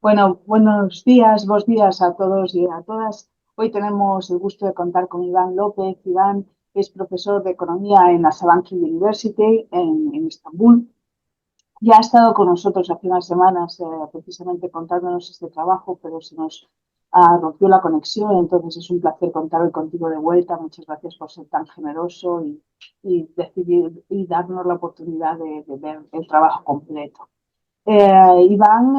Bueno, buenos días a todos y a todas. Hoy tenemos el gusto de contar con Iván López. Iván es profesor de Economía en la Sabanci University en Estambul. Ya ha estado con nosotros hace unas semanas precisamente contándonos este trabajo, pero se nos rompió la conexión, entonces es un placer contar hoy contigo de vuelta. Muchas gracias por ser tan generoso y decidir y darnos la oportunidad de ver el trabajo completo. Iván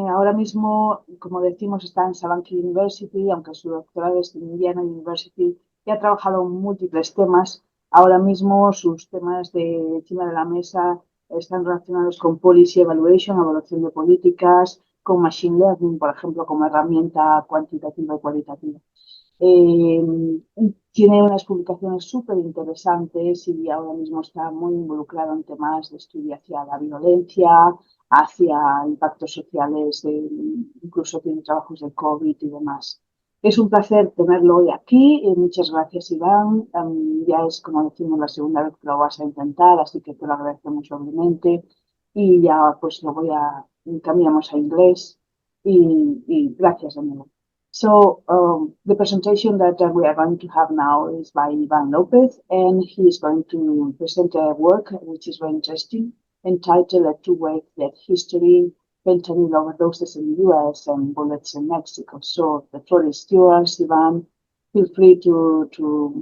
ahora mismo, como decimos, está en Sabanci University, aunque su doctorado es en Indiana University, y ha trabajado en múltiples temas. Ahora mismo sus temas de encima de la mesa están relacionados con policy evaluation, evaluación de políticas, con machine learning, por ejemplo, como herramienta cuantitativa y cualitativa. Eh, Tiene unas publicaciones súper interesantes y ahora mismo está muy involucrado en temas de estudio hacia la violencia, hacia impactos sociales, incluso tiene trabajos de COVID y demás. Es un placer tenerlo hoy aquí. Muchas gracias, Iván. Ya es, como decimos, la segunda vez que lo vas a intentar, así que te lo agradecemos obviamente. Y ya pues cambiamos a inglés y gracias de nuevo. So the presentation that we are going to have now is by Iván López, and he is going to present a work which is very interesting, entitled A Two-Way Death History, Fentanyl Overdoses in the US and Bullets in Mexico. So the floor is yours, Iván. Feel free to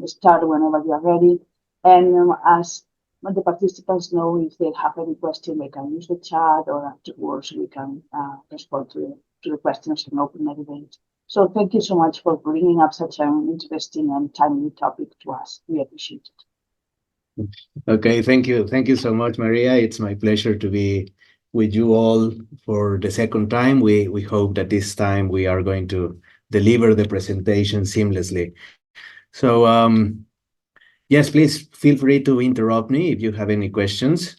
start whenever you are ready. And as the participants know, if they have any question, they can use the chat, or afterwards we can respond to the questions and open the debate. So thank you so much for bringing up such an interesting and timely topic to us. We appreciate it. Okay, thank you. Thank you so much, Maria. It's my pleasure to be with you all for the second time. We hope that this time we are going to deliver the presentation seamlessly. So yes, please feel free to interrupt me if you have any questions.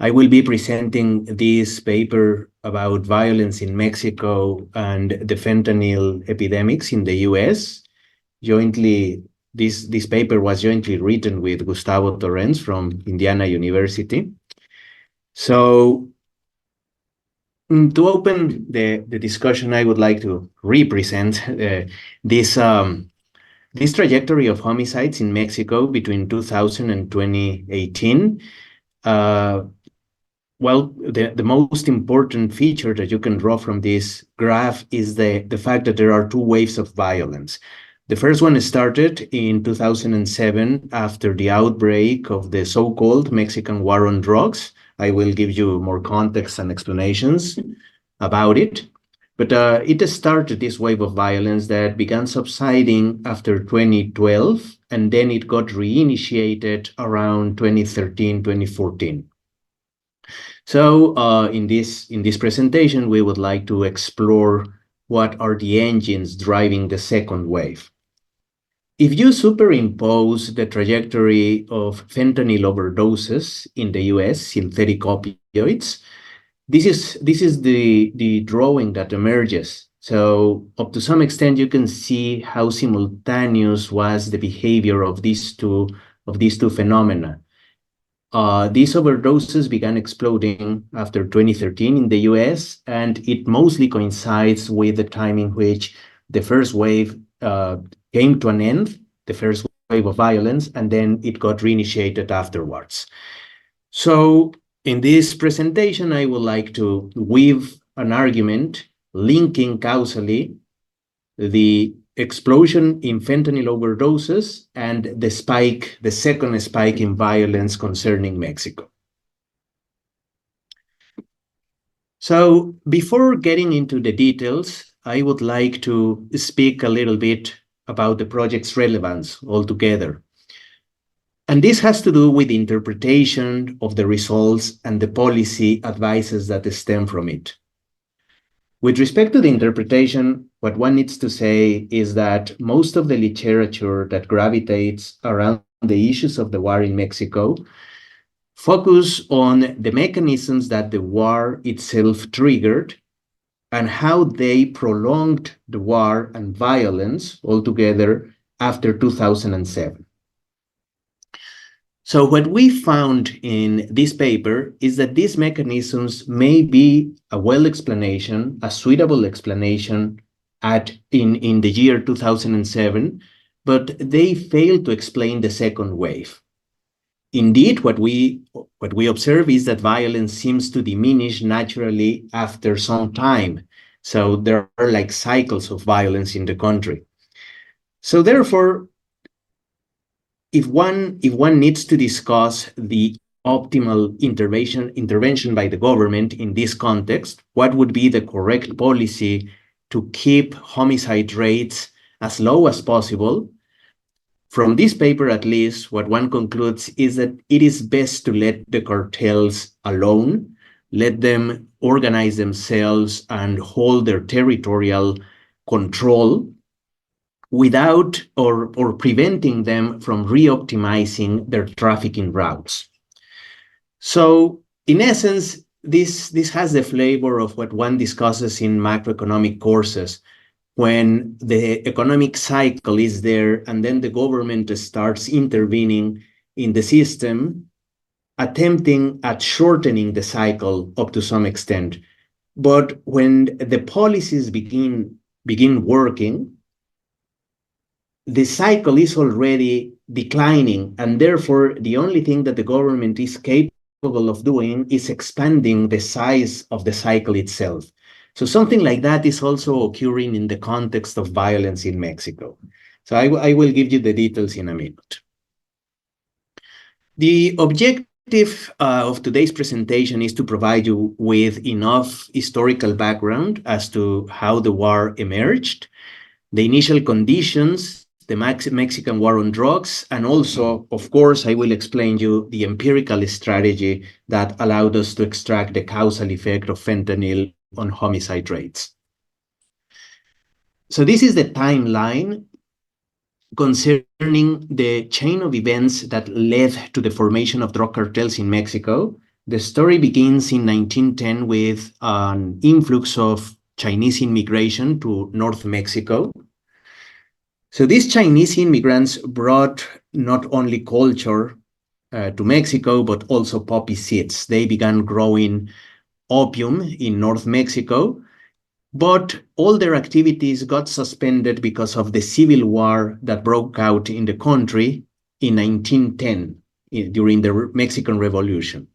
I will be presenting this paper about violence in Mexico and the fentanyl epidemics in the US. Jointly, this paper was jointly written with Gustavo Torrens from Indiana University. So to open the discussion, I would like to represent this trajectory of homicides in Mexico between 2000 and 2018. Well, the most important feature that you can draw from this graph is the fact that there are two waves of violence. The first one started in 2007 after the outbreak of the so-called Mexican War on Drugs. I will give you more context and explanations about it. But it started this wave of violence that began subsiding after 2012, and then it got reinitiated around 2013, 2014. So in this presentation, we would like to explore what are the engines driving the second wave. If you superimpose the trajectory of fentanyl overdoses in the US, synthetic opioids, this is the drawing that emerges. So up to some extent, you can see how simultaneous was the behavior of these two phenomena. These overdoses began exploding after 2013 in the US, and it mostly coincides with the time in which the first wave came to an end, the first wave of violence, and then it got reinitiated afterwards. So in this presentation, I would like to weave an argument linking causally the explosion in fentanyl overdoses and the second spike in violence concerning Mexico. So before getting into the details, I would like to speak a little bit about the project's relevance altogether. And this has to do with the interpretation of the results and the policy advices that stem from it. With respect to the interpretation, what one needs to say is that most of the literature that gravitates around the issues of the war in Mexico focus on the mechanisms that the war itself triggered and how they prolonged the war and violence altogether after 2007. So what we found in this paper is that these mechanisms may be a well explanation, a suitable explanation in the year 2007, but they fail to explain the second wave. Indeed, what we observe is that violence seems to diminish naturally after some time. So there are like cycles of violence in the country. So therefore, if one needs to discuss the optimal intervention by the government in this context, what would be the correct policy to keep homicide rates as low as possible? From this paper, at least, what one concludes is that it is best to let the cartels alone, let them organize themselves and hold their territorial control without or preventing them from re-optimizing their trafficking routes. So in essence, this has the flavor of what one discusses in macroeconomic courses, when the economic cycle is there and then the government starts intervening in the system, attempting at shortening the cycle up to some extent. But when the policies begin working, the cycle is already declining, and therefore the only thing that the government is capable of doing is expanding the size of the cycle itself. So something like that is also occurring in the context of violence in Mexico. So I will give you the details in a minute. The objective of today's presentation is to provide you with enough historical background as to how the war emerged, the initial conditions, the Mexican war on drugs, and also, of course, I will explain you the empirical strategy that allowed us to extract the causal effect of fentanyl on homicide rates. So this is the timeline concerning the chain of events that led to the formation of drug cartels in Mexico. The story begins in 1910 with an influx of Chinese immigration to North Mexico. So these Chinese immigrants brought not only culture to Mexico, but also poppy seeds. They began growing opium in North Mexico, but all their activities got suspended because of the civil war that broke out in the country in 1910 during the Mexican Revolution.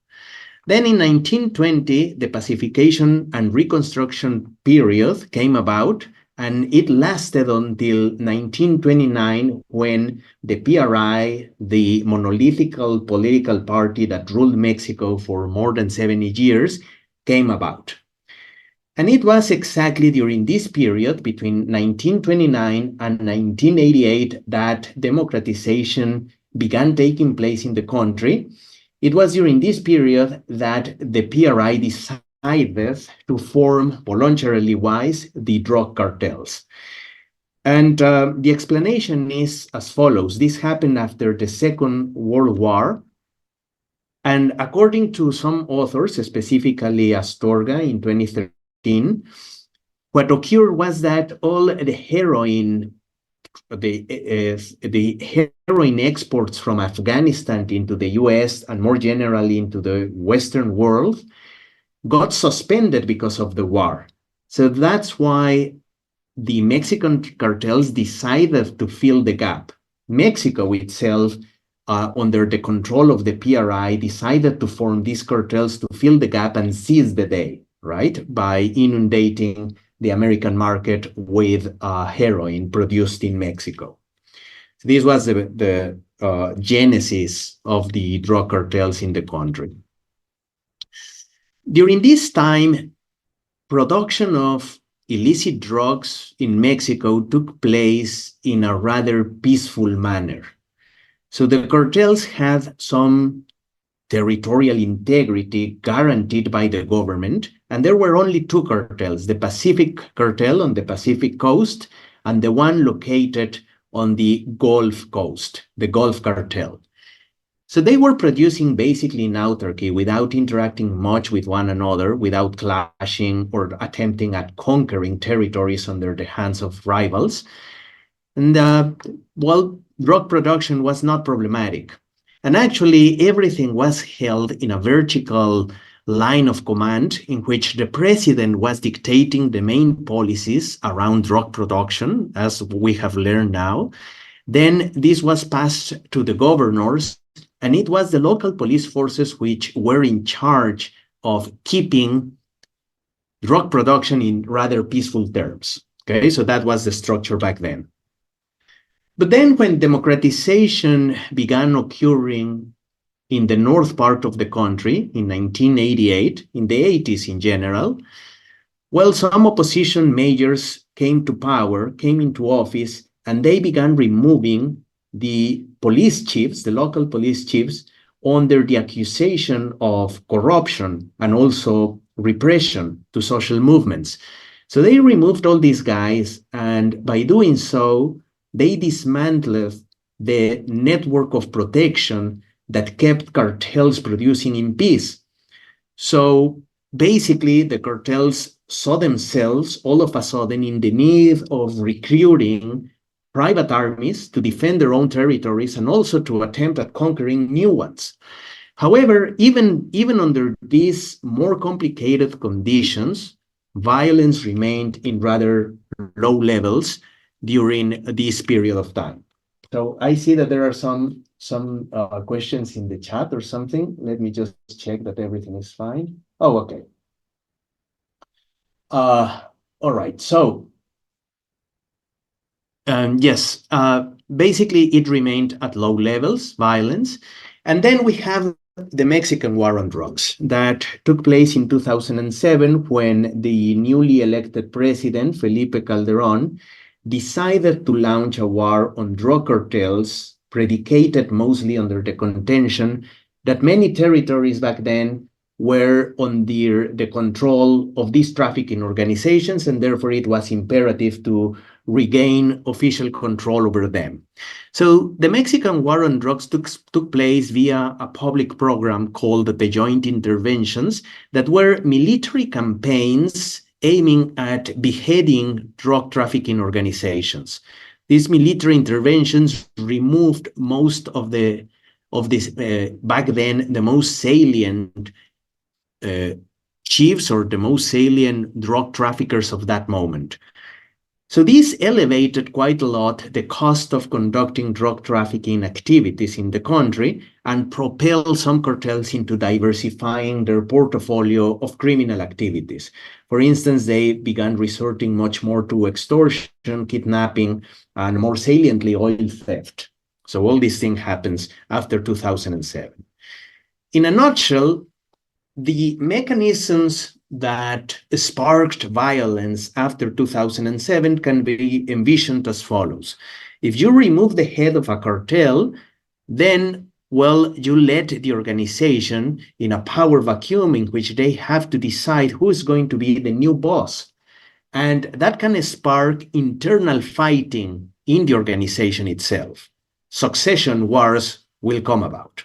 Then in 1920, the pacification and reconstruction period came about, and it lasted until 1929, when the PRI, the monolithic political party that ruled Mexico for more than 70 years, came about. And it was exactly during this period, between 1929 and 1988, that democratization began taking place in the country. It was during this period that the PRI decided to form, voluntarily wise, the drug cartels. And the explanation is as follows. This happened after the Second World War. And according to some authors, specifically Astorga in 2013, what occurred was that all the heroin exports from Afghanistan into the US and more generally into the Western world got suspended because of the war. So that's why the Mexican cartels decided to fill the gap. Mexico itself, under the control of the PRI, decided to form these cartels to fill the gap and seize the day, right? By inundating the American market with heroin produced in Mexico. So this was the genesis of the drug cartels in the country. During this time, production of illicit drugs in Mexico took place in a rather peaceful manner. So the cartels had some territorial integrity guaranteed by the government, and there were only two cartels, the Pacific cartel on the Pacific coast and the one located on the Gulf Coast, the Gulf cartel. So they were producing basically in autarky without interacting much with one another, without clashing or attempting at conquering territories under the hands of rivals. And well, drug production was not problematic. And actually, everything was held in a vertical line of command in which the president was dictating the main policies around drug production, as we have learned now. Then this was passed to the governors, and it was the local police forces which were in charge of keeping drug production in rather peaceful terms. Okay, so that was the structure back then. But then when democratization began occurring in the north part of the country in 1988, in the 80s in general, well, some opposition mayors came into office, and they began removing the police chiefs, the local police chiefs, under the accusation of corruption and also repression to social movements. So they removed all these guys, and by doing so, they dismantled the network of protection that kept cartels producing in peace. So basically, the cartels saw themselves all of a sudden in the need of recruiting private armies to defend their own territories and also to attempt at conquering new ones. However, even under these more complicated conditions, violence remained in rather low levels during this period of time. So I see that there are some questions in the chat or something. Let me just check that everything is fine. Oh, okay. All right. So yes, basically it remained at low levels, violence. And then we have the Mexican War on Drugs that took place in 2007 when the newly elected president, Felipe Calderón, decided to launch a war on drug cartels predicated mostly under the contention that many territories back then were under the control of these trafficking organizations, and therefore it was imperative to regain official control over them. So the Mexican War on Drugs took place via a public program called the Joint Interventions that were military campaigns aiming at beheading drug trafficking organizations. These military interventions removed most of this, back then, the most salient chiefs or the most salient drug traffickers of that moment. So this elevated quite a lot the cost of conducting drug trafficking activities in the country and propelled some cartels into diversifying their portfolio of criminal activities. For instance, they began resorting much more to extortion, kidnapping, and more saliently, oil theft. So all these things happens after 2007. In a nutshell, the mechanisms that sparked violence after 2007 can be envisioned as follows. If you remove the head of a cartel, then, well, you let the organization in a power vacuum in which they have to decide who is going to be the new boss. And that can spark internal fighting in the organization itself. Succession wars will come about.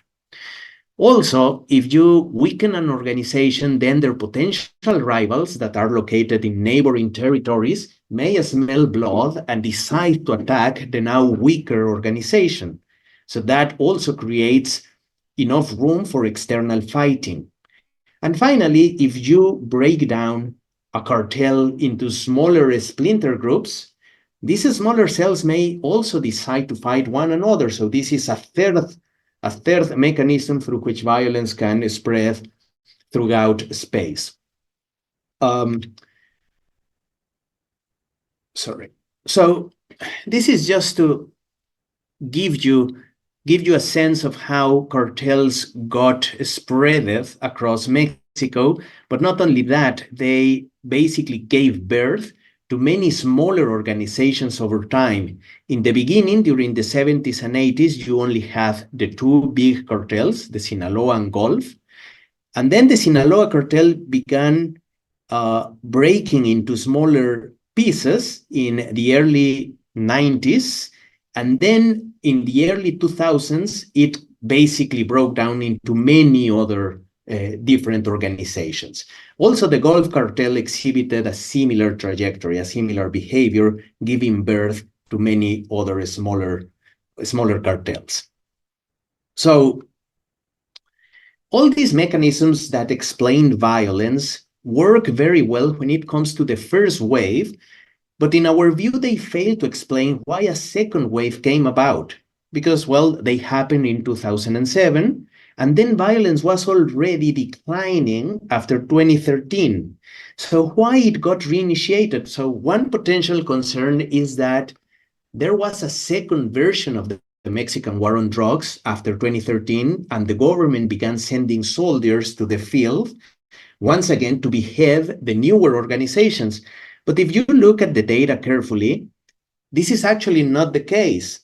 Also, if you weaken an organization, then their potential rivals that are located in neighboring territories may smell blood and decide to attack the now weaker organization. So that also creates enough room for external fighting. And finally, if you break down a cartel into smaller splinter groups, these smaller cells may also decide to fight one another. So this is a third mechanism through which violence can spread throughout space. So this is just to give you a sense of how cartels got spread across Mexico, but not only that, they basically gave birth to many smaller organizations over time. In the beginning, during the 70s and 80s, you only have the two big cartels, the Sinaloa and Gulf. And then the Sinaloa cartel began breaking into smaller pieces in the early 90s. And then in the early 2000s, it basically broke down into many other different organizations. Also, the Gulf cartel exhibited a similar trajectory, a similar behavior, giving birth to many other smaller cartels. So All these mechanisms that explain violence work very well when it comes to the first wave, but in our view, they fail to explain why a second wave came about. Because, well, they happened in 2007, and then violence was already declining after 2013. So why it got reinitiated? So one potential concern is that there was a second version of the Mexican war on drugs after 2013, and the government began sending soldiers to the field once again to behead the newer organizations. But if you look at the data carefully, this is actually not the case.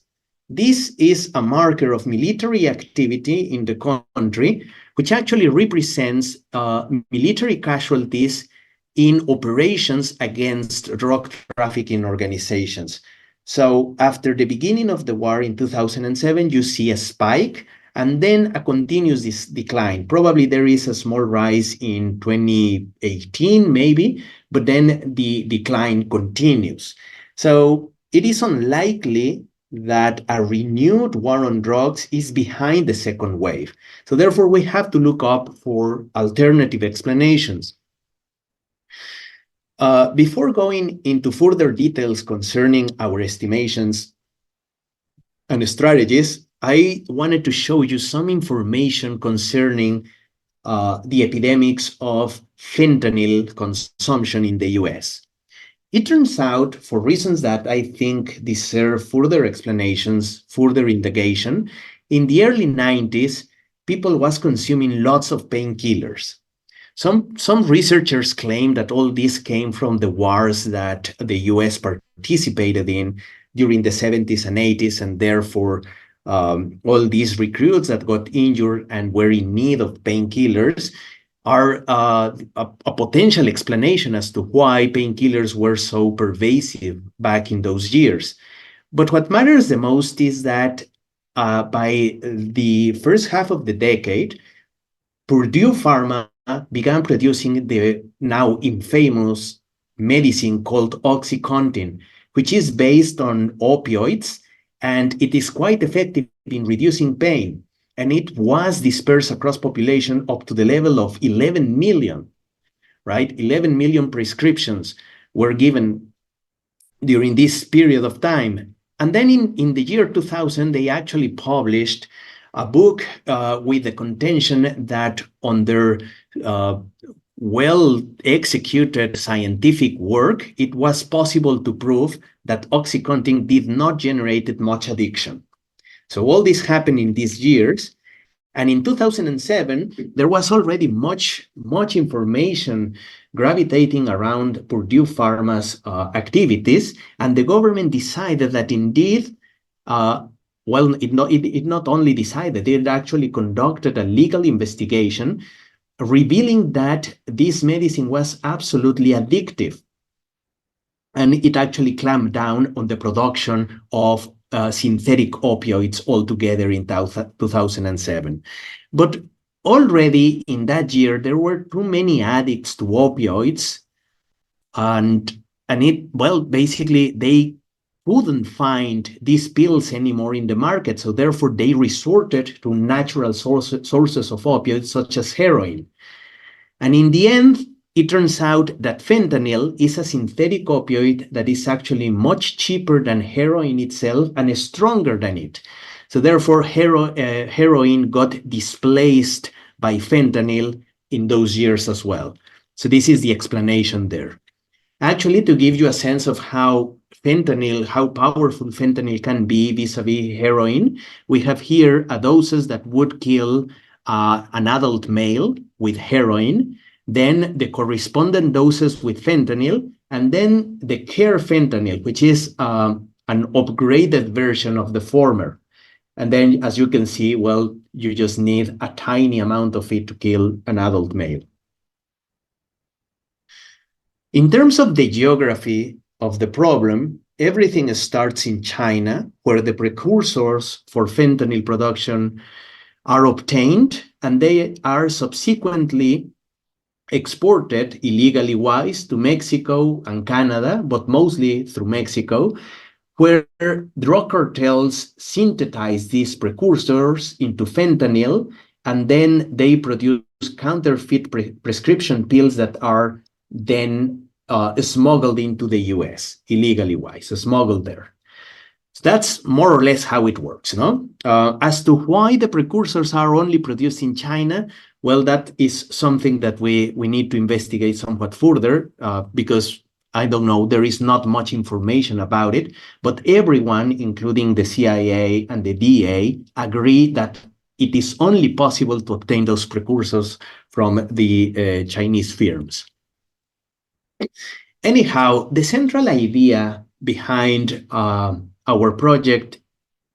This is a marker of military activity in the country, which actually represents military casualties in operations against drug trafficking organizations. So after the beginning of the war in 2007, you see a spike and then a continuous decline. Probably there is a small rise in 2018, maybe, but then the decline continues. So it is unlikely that a renewed war on drugs is behind the second wave. So therefore, we have to look up for alternative explanations. Before going into further details concerning our estimations and strategies, I wanted to show you some information concerning the epidemics of fentanyl consumption in the US. It turns out, for reasons that I think deserve further explanations, further indagation, in the early 90s, people was consuming lots of painkillers. Some researchers claim that all this came from the wars that the US participated in during the 70s and 80s, and therefore all these recruits that got injured and were in need of painkillers are a potential explanation as to why painkillers were so pervasive back in those years. But what matters the most is that by the first half of the decade, Purdue Pharma began producing the now infamous medicine called OxyContin, which is based on opioids, and it is quite effective in reducing pain. And it was dispersed across population up to the level of 11 million, right? 11 million prescriptions were given during this period of time. And then in the year 2000, they actually published a book with the contention that under well-executed scientific work, it was possible to prove that OxyContin did not generate much addiction. So all this happened in these years. And in 2007, there was already much information gravitating around Purdue Pharma's activities. And the government decided that indeed, it not only decided, it actually conducted a legal investigation revealing that this medicine was absolutely addictive. And it actually clamped down on the production of synthetic opioids altogether in 2007. But already in that year, there were too many addicts to opioids. Basically, they couldn't find these pills anymore in the market. So therefore, they resorted to natural sources of opioids, such as heroin. And in the end, it turns out that fentanyl is a synthetic opioid that is actually much cheaper than heroin itself and is stronger than it. So therefore, heroin got displaced by fentanyl in those years as well. So this is the explanation there. Actually, to give you a sense of how powerful fentanyl can be vis-a-vis heroin, we have here a doses that would kill an adult male with heroin, then the correspondent doses with fentanyl, and then the care fentanyl, which is an upgraded version of the former. And then, as you can see, well, you just need a tiny amount of it to kill an adult male. In terms of the geography of the problem, everything starts in China, where the precursors for fentanyl production are obtained, and they are subsequently exported illegally wise to Mexico and Canada, but mostly through Mexico, where drug cartels synthesize these precursors into fentanyl and then they produce counterfeit prescription pills that are then smuggled into the US, illegally wise, smuggled there. So that's more or less how it works, no? As to why the precursors are only produced in China, well, that is something that we need to investigate somewhat further, because I don't know, there is not much information about it, but everyone, including the CIA and the DA, agree that it is only possible to obtain those precursors from the Chinese firms. Anyhow, the central idea behind our project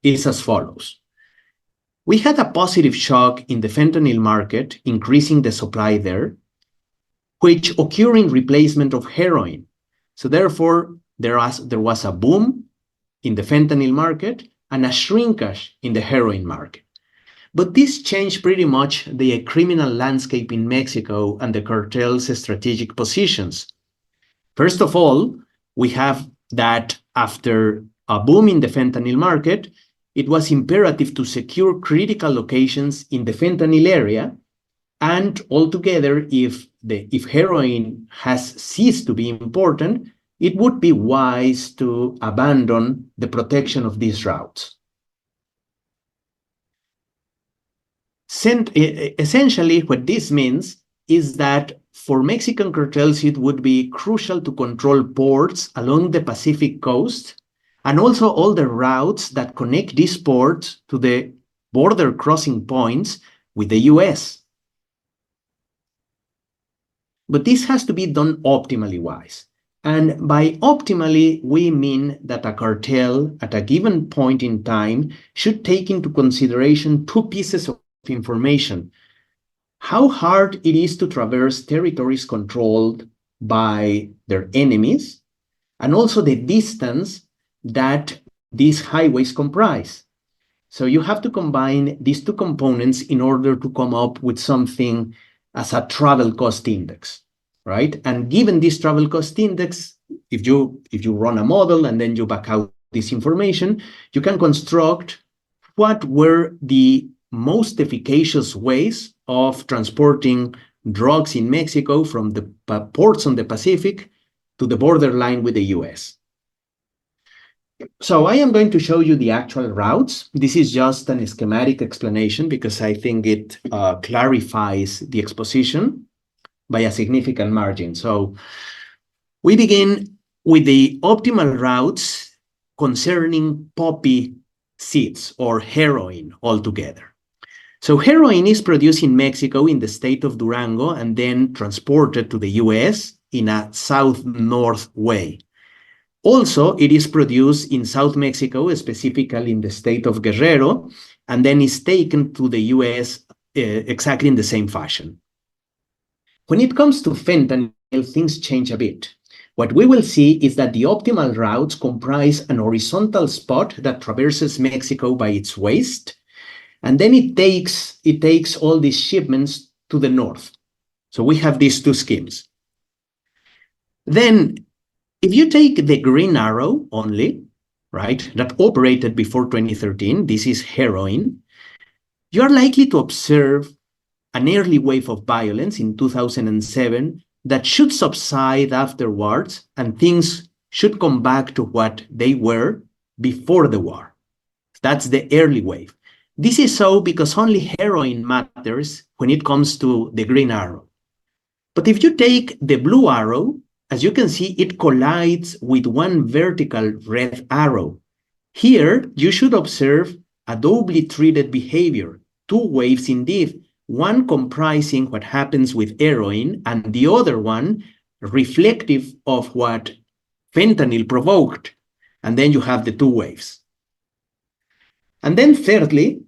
is as follows. We had a positive shock in the fentanyl market, increasing the supply there, which occurred in replacement of heroin. So therefore, there was a boom in the fentanyl market and a shrinkage in the heroin market. But this changed pretty much the criminal landscape in Mexico and the cartel's strategic positions. First of all, we have that after a boom in the fentanyl market, it was imperative to secure critical locations in the fentanyl area. And altogether, if heroin has ceased to be important, it would be wise to abandon the protection of these routes. Essentially, what this means is that for Mexican cartels, it would be crucial to control ports along the Pacific coast and also all the routes that connect these ports to the border crossing points with the US. But this has to be done optimally wise. And by optimally, we mean that a cartel at a given point in time should take into consideration two pieces of information: how hard it is to traverse territories controlled by their enemies, and also the distance that these highways comprise. So you have to combine these two components in order to come up with something as a travel cost index, right? And given this travel cost index, if you run a model and then you back out this information, you can construct what were the most efficacious ways of transporting drugs in Mexico from the ports on the Pacific to the borderline with the US. So I am going to show you the actual routes. This is just an schematic explanation because I think it clarifies the exposition by a significant margin. So we begin with the optimal routes concerning poppy seeds or heroin altogether. So heroin is produced in Mexico in the state of Durango and then transported to the US in a south-north way. Also, it is produced in South Mexico, specifically in the state of Guerrero, and then is taken to the US exactly in the same fashion. When it comes to fentanyl, things change a bit. What we will see is that the optimal routes comprise an horizontal spot that traverses Mexico by its waist, and then it takes all these shipments to the north. So we have these two schemes. Then, if you take the green arrow only, right, that operated before 2013, this is heroin, you are likely to observe an early wave of violence in 2007 that should subside afterwards, and things should come back to what they were before the war. That's the early wave. This is so because only heroin matters when it comes to the green arrow. But if you take the blue arrow, as you can see, it collides with one vertical red arrow. Here, you should observe a doubly treated behavior, two waves indeed, one comprising what happens with heroin and the other one reflective of what fentanyl provoked. And then you have the two waves. And then thirdly,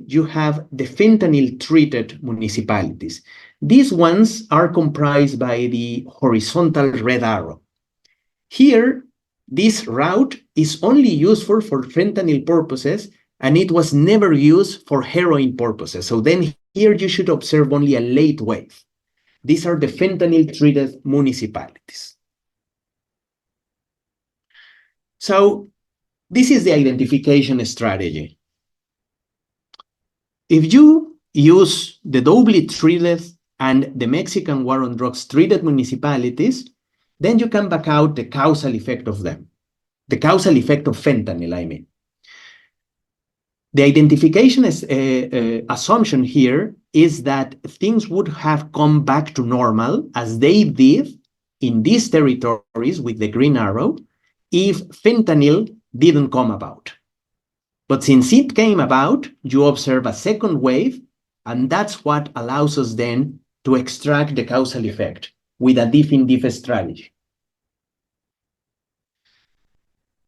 you have the fentanyl-treated municipalities. These ones are comprised by the horizontal red arrow. Here, this route is only useful for fentanyl purposes, and it was never used for heroin purposes. So then here you should observe only a late wave. These are the fentanyl-treated municipalities. So this is the identification strategy. If use the doubly treated and the Mexican war on drugs treated municipalities, then you can back out the causal effect of them, the causal effect of fentanyl, I mean. The identification assumption here is that things would have come back to normal as they did in these territories with the green arrow if fentanyl didn't come about. But since it came about, you observe a second wave, and that's what allows us then to extract the causal effect with a diff-in-diff strategy.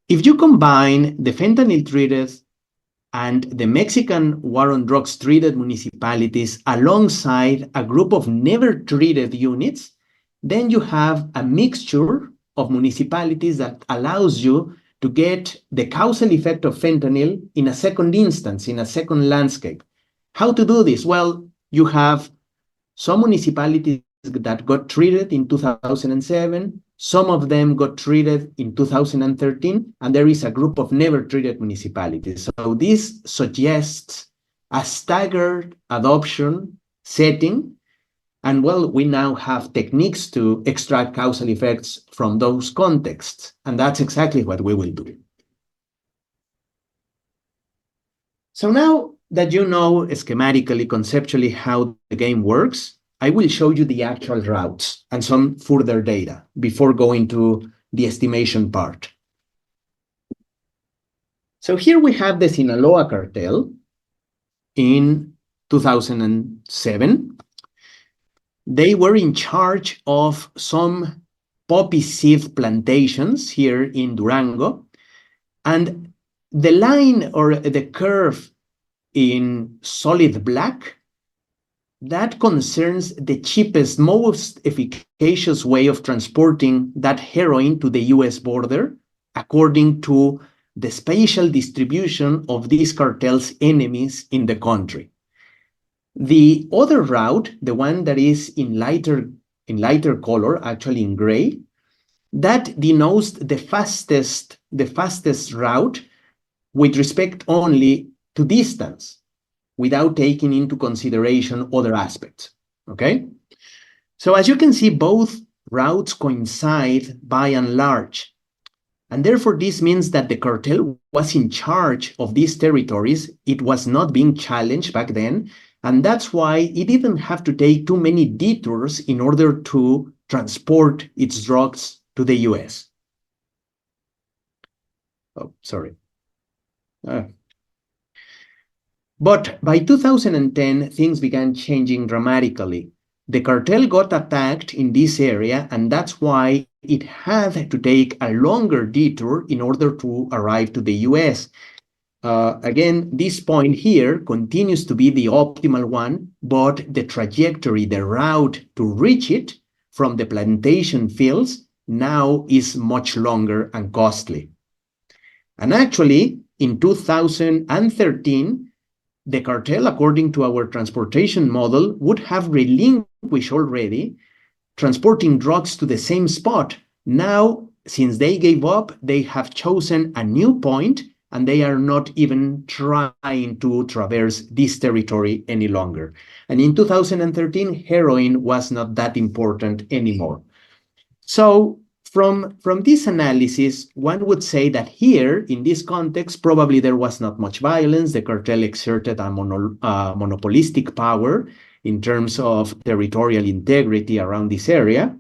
If you combine the fentanyl-treated and the Mexican war on drugs treated municipalities alongside a group of never treated units, then you have a mixture of municipalities that allows you to get the causal effect of fentanyl in a second instance, in a second landscape. How to do this? Well, you have some municipalities that got treated in 2007, some of them got treated in 2013, and there is a group of never treated municipalities. So this suggests a staggered adoption setting. And well, we now have techniques to extract causal effects from those contexts. And that's exactly what we will do. So now that you know schematically, conceptually how the game works, I will show you the actual routes and some further data before going to the estimation part. So here we have the Sinaloa cartel in 2007. They were in charge of some poppy seed plantations here in Durango. And the line or the curve in solid black, that concerns the cheapest, most efficacious way of transporting that heroin to the US border, according to the spatial distribution of these cartels' enemies in the country. The other route, the one that is in lighter color, actually in gray, that denotes the fastest route with respect only to distance, without taking into consideration other aspects, okay? So as you can see, both routes coincide by and large. And therefore, this means that the cartel was in charge of these territories. It was not being challenged back then. And that's why it didn't have to take too many detours in order to transport its drugs to the US. Oh, sorry. But by 2010, things began changing dramatically. The cartel got attacked in this area, and that's why it had to take a longer detour in order to arrive to the US. Again, this point here continues to be the optimal one, but the trajectory, the route to reach it from the plantation fields now is much longer and costly. And actually, in 2013, the cartel, according to our transportation model, would have relinquished already transporting drugs to the same spot. Now, since they gave up, they have chosen a new point, and they are not even trying to traverse this territory any longer. And in 2013, heroin was not that important anymore. So from this analysis, one would say that here, in this context, probably there was not much violence. The cartel exerted a monopolistic power in terms of territorial integrity around this area.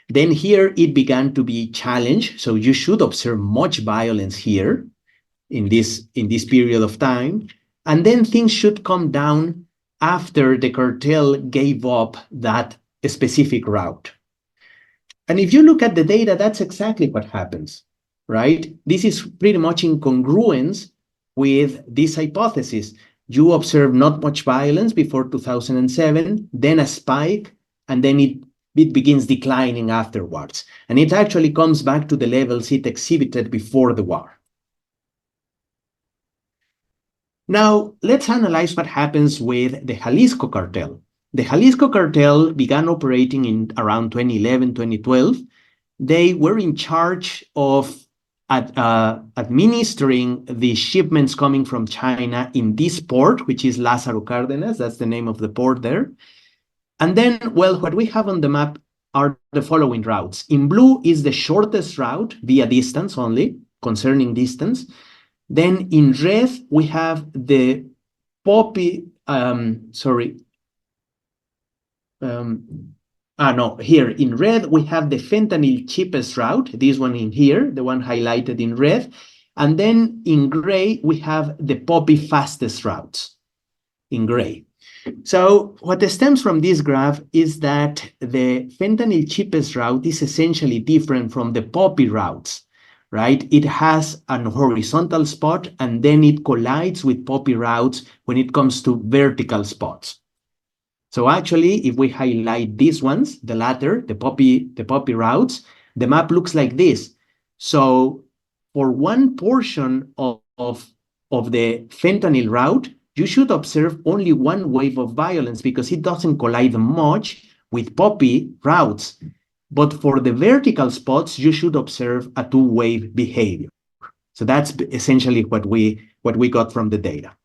Then here it began to be challenged. So you should observe much violence here in this period of time. And then things should come down after the cartel gave up that specific route. And if you look at the data, that's exactly what happens, right? This is pretty much in congruence with this hypothesis. You observe not much violence before 2007, then a spike, and then it begins declining afterwards. And it actually comes back to the levels it exhibited before the war. Now, let's analyze what happens with the Jalisco cartel. The Jalisco cartel began operating in around 2011, 2012. They were in charge of administering the shipments coming from China in this port, which is Lázaro Cárdenas. That's the name of the port there. And then, well, what we have on the map are the following routes. In blue is the shortest route via distance only, concerning distance. Then in red, we have the poppy, here in red, we have the fentanyl cheapest route, this one in here, the one highlighted in red. And then in gray, we have the poppy fastest routes in gray. So what stems from this graph is that the fentanyl cheapest route is essentially different from the poppy routes, right? It has an horizontal spot and then it collides with poppy routes when it comes to vertical spots. So actually, if we highlight these ones, the latter, the poppy routes, the map looks like this. So for one portion of the fentanyl route, you should observe only one wave of violence because it doesn't collide much with poppy routes. But for the vertical spots, you should observe a two-wave behavior. So that's essentially what we got from the data.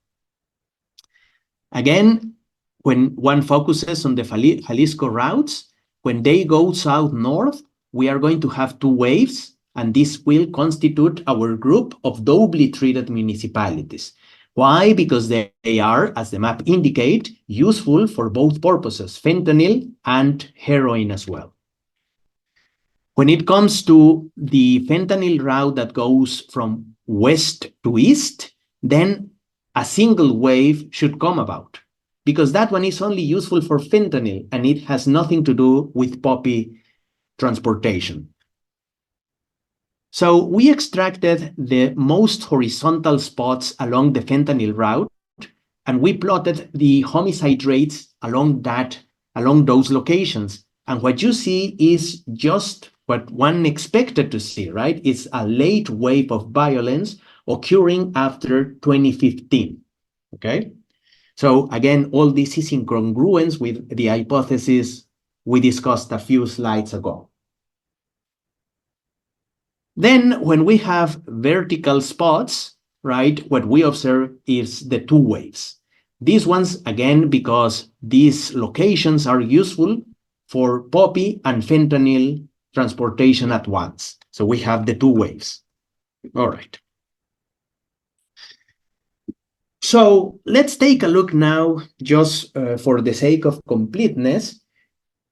Again, when one focuses on the Jalisco routes, when they go south-north, we are going to have two waves, and this will constitute our group of doubly treated municipalities. Why? Because they are, as the map indicates, useful for both purposes, fentanyl and heroin as well. When it comes to the fentanyl route that goes from west to east, then a single wave should come about, because that one is only useful for fentanyl and it has nothing to do with poppy transportation. So we extracted the most horizontal spots along the fentanyl route, and we plotted the homicide rates along those locations. And what you see is just what one expected to see, right? It's a late wave of violence occurring after 2015, okay? So again, all this is in congruence with the hypothesis we discussed a few slides ago. Then when we have vertical spots, right, what we observe is the two waves. These ones, again, because these locations are useful for poppy and fentanyl transportation at once. So we have the two waves. All right. So let's take a look now, just for the sake of completeness,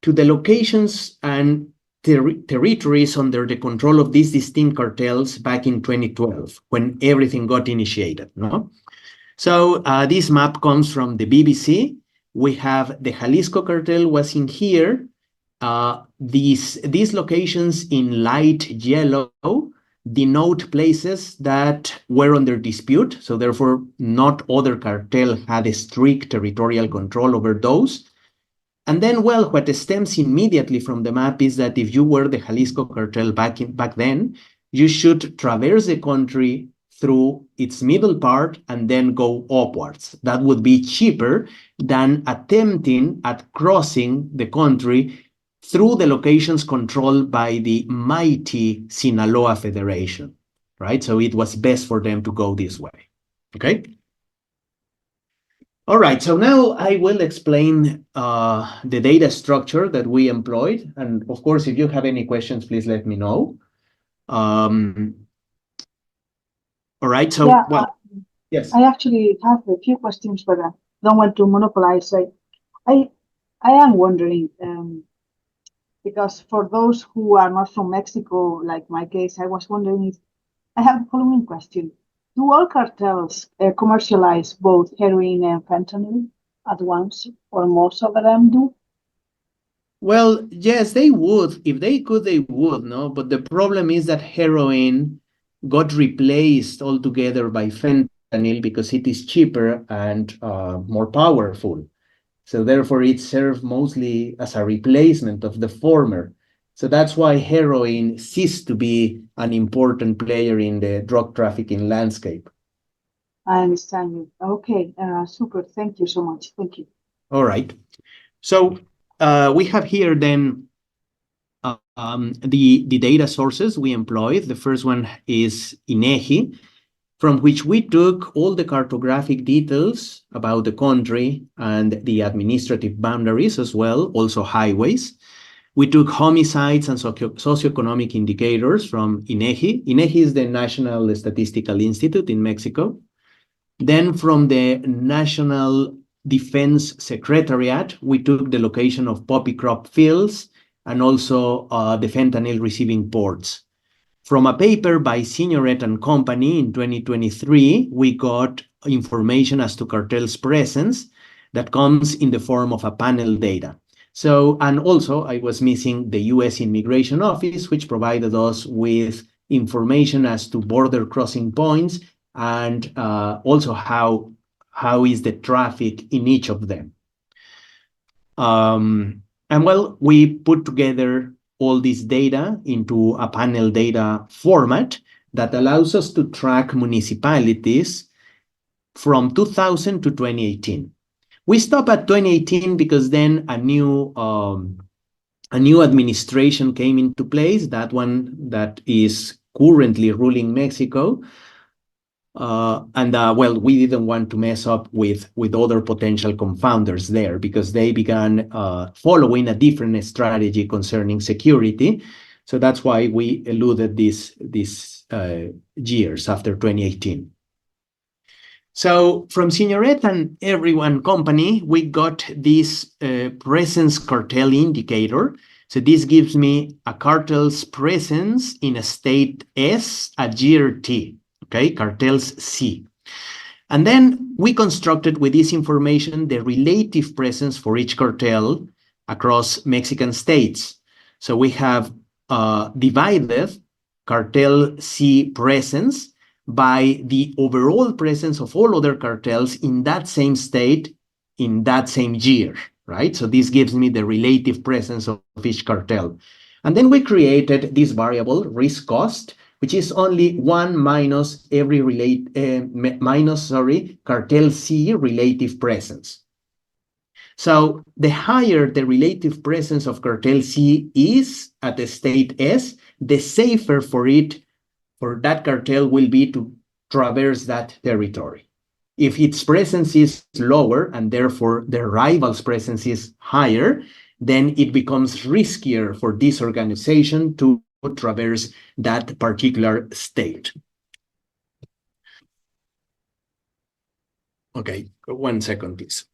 to the locations and territories under the control of these distinct cartels back in 2012, when everything got initiated, no? So this map comes from the BBC. We have the Jalisco cartel was in here. These locations in light yellow denote places that were under dispute, so therefore not other cartel had a strict territorial control over those. And then, well, what stems immediately from the map is that if you were the Jalisco cartel back then, you should traverse the country through its middle part and then go upwards. That would be cheaper than attempting at crossing the country through the locations controlled by the mighty Sinaloa Federation, right? So it was best for them to go this way, okay? All right, so now I will explain the data structure that we employed. And of course, if you have any questions, please let me know. All right, so, Yeah, well, yes. I actually have a few questions, but I don't want to monopolize. I am wondering, because for those who are not from Mexico, like my case, I was wondering if I have the following question. Do all cartels commercialize both heroin and fentanyl at once, or most of them do? Well, yes, they would. If they could, they would, no? But the problem is that heroin got replaced altogether by fentanyl because it is cheaper and more powerful. So therefore, it served mostly as a replacement of the former. So that's why heroin ceased to be an important player in the drug trafficking landscape. I understand you. Okay, super. Thank you so much. Thank you. All right. So we have here then the data sources we employed. The first one is INEGI, from which we took all the cartographic details about the country and the administrative boundaries as well, also highways. We took homicides and socioeconomic indicators from INEGI. INEGI is the National Statistical Institute in Mexico. Then from the National Defense Secretariat, we took the location of poppy crop fields and also the fentanyl receiving ports. From a paper by Signoret and Company in 2023, we got information as to cartels' presence that comes in the form of a panel data. So, and also I was missing the US Immigration Office, which provided us with information as to border crossing points and also how is the traffic in each of them. And well, we put together all this data into a panel data format that allows us to track municipalities from 2000 to 2018. We stop at 2018 because then a new administration came into place, that one that is currently ruling Mexico. Well, we didn't want to mess up with other potential confounders there because they began following a different strategy concerning security. So that's why we eluded these years after 2018. So from Signoret and everyone company, we got this presence cartel indicator. So this gives me a cartel's presence in a state S at year T. Okay, cartels C. And then we constructed with this information the relative presence for each cartel across Mexican states. So we have divided cartel C presence by the overall presence of all other cartels in that same state in that same year, right? So this gives me the relative presence of each cartel. And then we created this variable, risk cost, which is only 1 minus every cartel C relative presence. So the higher the relative presence of cartel C is at the state S, the safer for that cartel will be to traverse that territory. If its presence is lower and therefore the rival's presence is higher, then it becomes riskier for this organization to traverse that particular state. Okay, 1 second, please.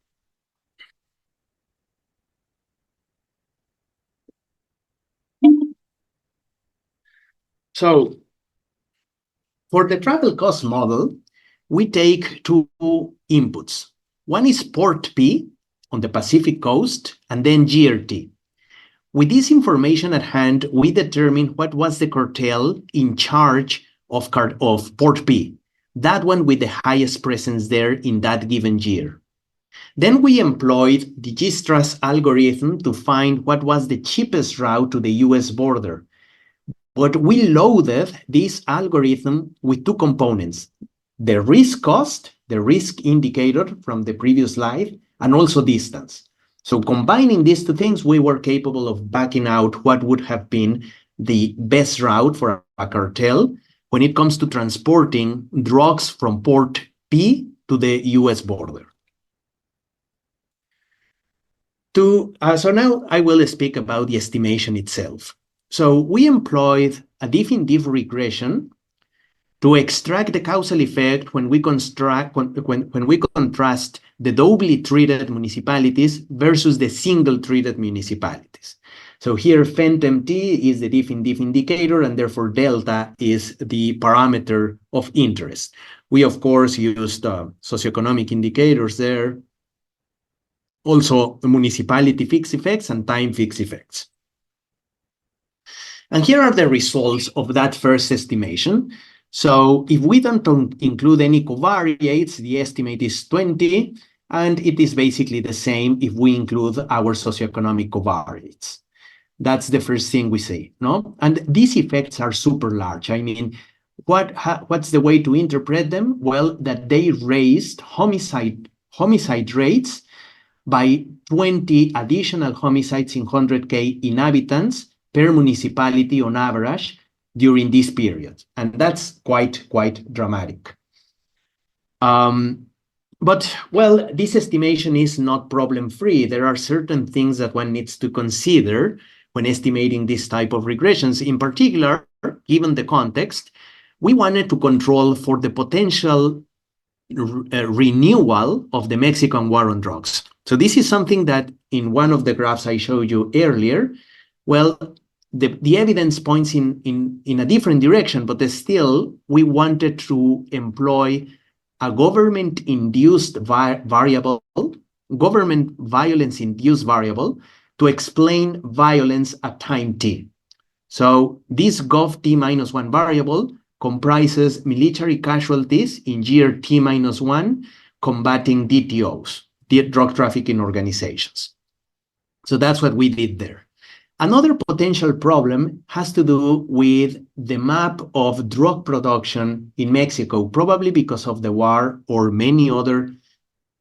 So for the travel cost model, we take two inputs. One is port P on the Pacific coast and then GRT. With this information at hand, we determine what was the cartel in charge of Port P, that one with the highest presence there in that given year. Then we employed the Dijkstra's algorithm to find what was the cheapest route to the US border. But we loaded this algorithm with two components, the risk cost, the risk indicator from the previous slide, and also distance. So combining these two things, we were capable of backing out what would have been the best route for a cartel when it comes to transporting drugs from Port P to the US border. So now I will speak about the estimation itself. So we employed a diff-in-diff regression to extract the causal effect when we contrast the doubly treated municipalities versus the single treated municipalities. So here FentMT is the diff-in-diff indicator, and therefore delta is the parameter of interest. We, of course, used socioeconomic indicators there, also municipality fixed effects and time fixed effects. And here are the results of that first estimation. So if we don't include any covariates, the estimate is 20, and it is basically the same if we include our socioeconomic covariates. That's the first thing we say, no? And these effects are super large. I mean, what's the way to interpret them? Well, that they raised homicide rates by 20 additional homicides in 100K inhabitants per municipality on average during this period. And that's quite dramatic. But, well, this estimation is not problem-free. There are certain things that one needs to consider when estimating this type of regressions. In particular, given the context, we wanted to control for the potential renewal of the Mexican war on drugs. So this is something that in one of the graphs I showed you earlier, well, the evidence points in a different direction, but still we wanted to employ a government-induced variable, government violence-induced variable to explain violence at time t. So this gov t-1 variable comprises military casualties in year t-1 combating DTOs, the drug trafficking organizations. So that's what we did there. Another potential problem has to do with the map of drug production in Mexico, probably because of the war or many other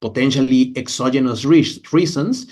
potentially exogenous reasons.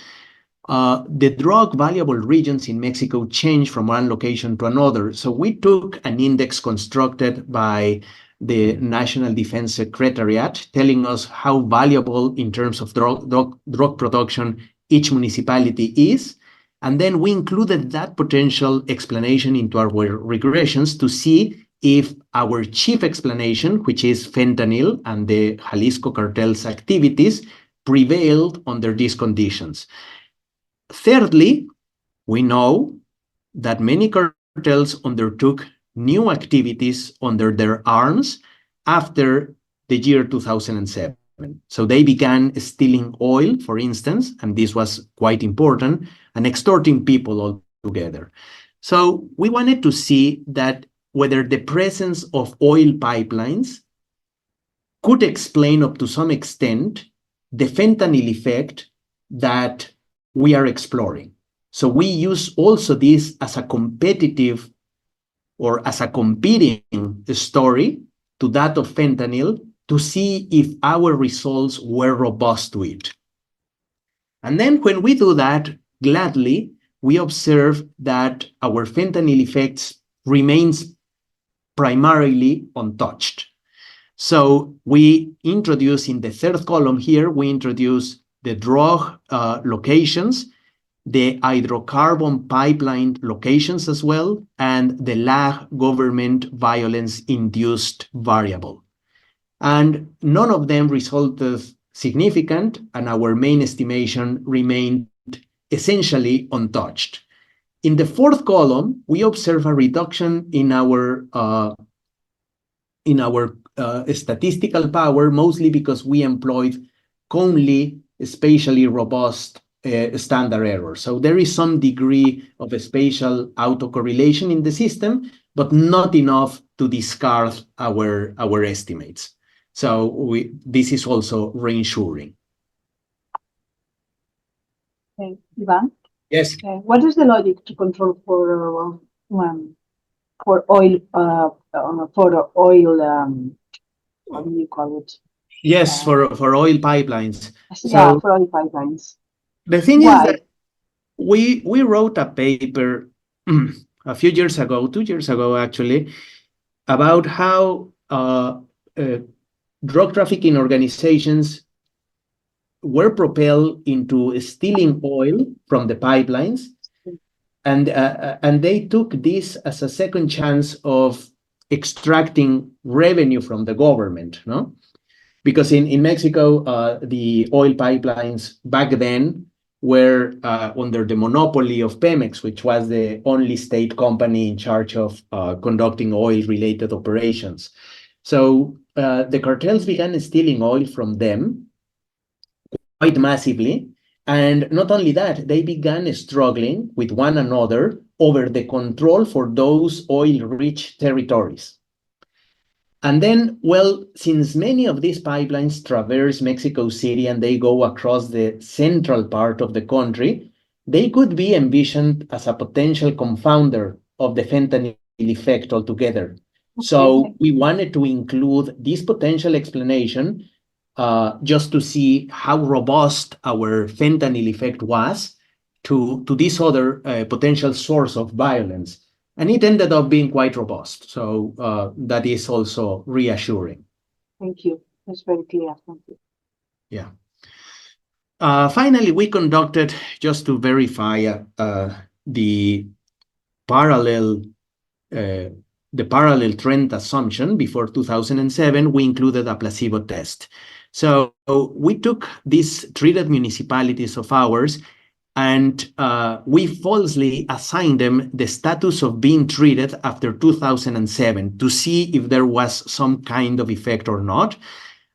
The drug valuable regions in Mexico change from one location to another. So we took an index constructed by the National Defense Secretariat telling us how valuable in terms of drug production each municipality is. And then we included that potential explanation into our regressions to see if our chief explanation, which is fentanyl and the Jalisco cartel's activities, prevailed under these conditions. Thirdly, we know that many cartels undertook new activities under their arms after the year 2007. So they began stealing oil, for instance, and this was quite important, and extorting people altogether. So we wanted to see that whether the presence of oil pipelines could explain up to some extent the fentanyl effect that we are exploring. So we use also this as a competitive or as a competing story to that of fentanyl to see if our results were robust to it. And then when we do that, gladly, we observe that our fentanyl effects remains primarily untouched. So we introduce in the third column here, we introduce the drug locations, the hydrocarbon pipeline locations as well, and the lag government violence-induced variable. And none of them resulted significant, and our main estimation remained essentially untouched. In the fourth column, we observe a reduction in our statistical power, mostly because we employed Conley spatially robust standard error. So there is some degree of a spatial autocorrelation in the system, but not enough to discard our estimates. So this is also reassuring. Okay, Iván? Yes. What is the logic to control for oil? What do you call it? Yes, for oil pipelines. Yeah, So for oil pipelines. the thing Why? is that we wrote a paper a few years ago, 2 years ago actually, about how drug trafficking organizations were propelled into stealing oil from the pipelines, and they took this as a second chance of extracting revenue from the government, no? Because in Mexico, the oil pipelines back then were under the monopoly of Pemex, which was the only state company in charge of conducting oil-related operations. So the cartels began stealing oil from them quite massively. And not only that, they began struggling with one another over the control for those oil-rich territories. And then, well, since many of these pipelines traverse Mexico City and they go across the central part of the country, they could be envisioned as a potential confounder of the fentanyl effect altogether. Okay. So we wanted to include this potential explanation just to see how robust our fentanyl effect was to this other potential source of violence. And it ended up being quite robust. So that is also reassuring. Thank you. That's very clear. Thank you. Yeah. Finally, we conducted, just to verify the parallel trend assumption before 2007, we included a placebo test. So we took these treated municipalities of ours and we falsely assigned them the status of being treated after 2007 to see if there was some kind of effect or not.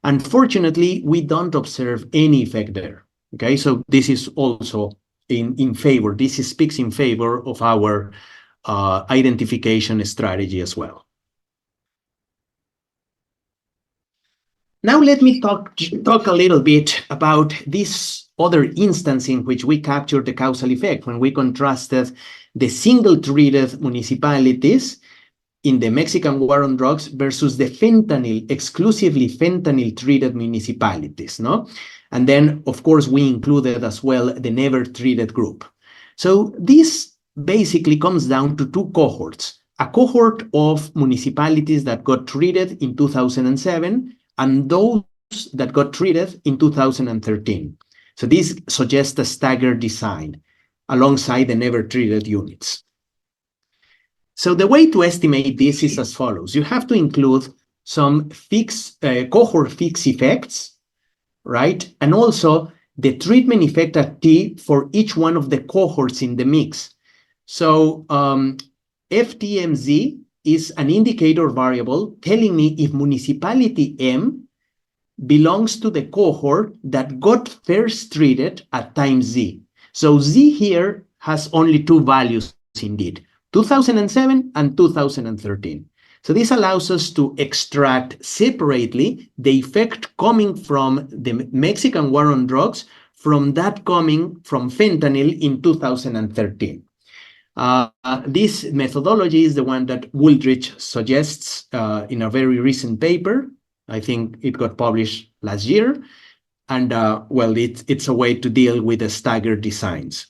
Unfortunately, we don't observe any effect there. Okay, so this is also in favor. This speaks in favor of our identification strategy as well. Now let me talk a little bit about this other instance in which we captured the causal effect when we contrasted the single treated municipalities in the Mexican war on drugs versus the exclusively fentanyl treated municipalities, no? And then, of course, we included as well the never treated group. So this basically comes down to two cohorts, a cohort of municipalities that got treated in 2007 and those that got treated in 2013. So this suggests a staggered design alongside the never treated units. So the way to estimate this is as follows. You have to include some cohort fixed effects, right? And also the treatment effect at T for each one of the cohorts in the mix. So FTMZ is an indicator variable telling me if municipality M belongs to the cohort that got first treated at time Z. So Z here has only two values indeed, 2007 and 2013. So this allows us to extract separately the effect coming from the Mexican war on drugs from that coming from fentanyl in 2013. This methodology is the one that Wooldridge suggests in a very recent paper. I think it got published last year. And well, it's a way to deal with the staggered designs.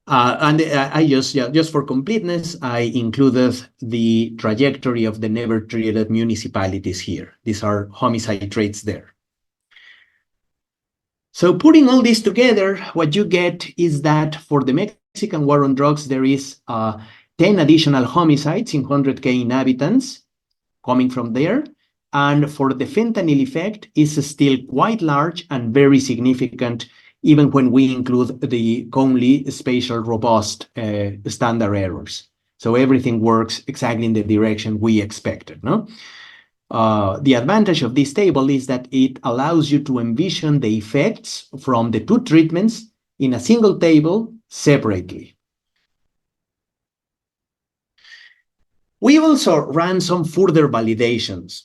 And I just for completeness, I included the trajectory of the never treated municipalities here. These are homicide rates there. So putting all this together, what you get is that for the Mexican war on drugs, there is 10 additional homicides in 100,000 inhabitants coming from there. And for the fentanyl effect, is still quite large and very significant, even when we include the Conley spatial robust standard errors. So everything works exactly in the direction we expected, no? The advantage of this table is that it allows you to envision the effects from the two treatments in a single table separately. We also ran some further validations.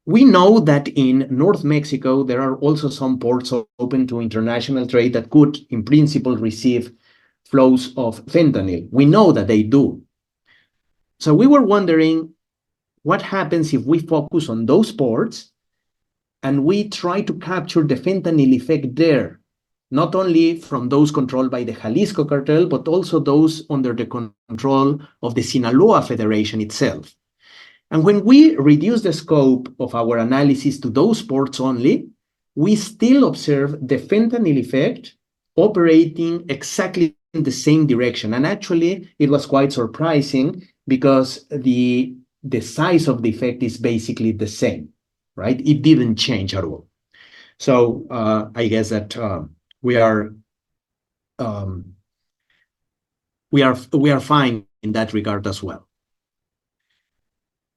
We know that in North Mexico, there are also some ports open to international trade that could, in principle, receive flows of fentanyl. We know that they do. So we were wondering, what happens if we focus on those ports and we try to capture the fentanyl effect there, not only from those controlled by the Jalisco cartel, but also those under the control of the Sinaloa Federation itself. And when we reduce the scope of our analysis to those ports only, we still observe the fentanyl effect operating exactly in the same direction. And actually, it was quite surprising because the size of the effect is basically the same, right? It didn't change at all. So I guess that we are fine in that regard as well.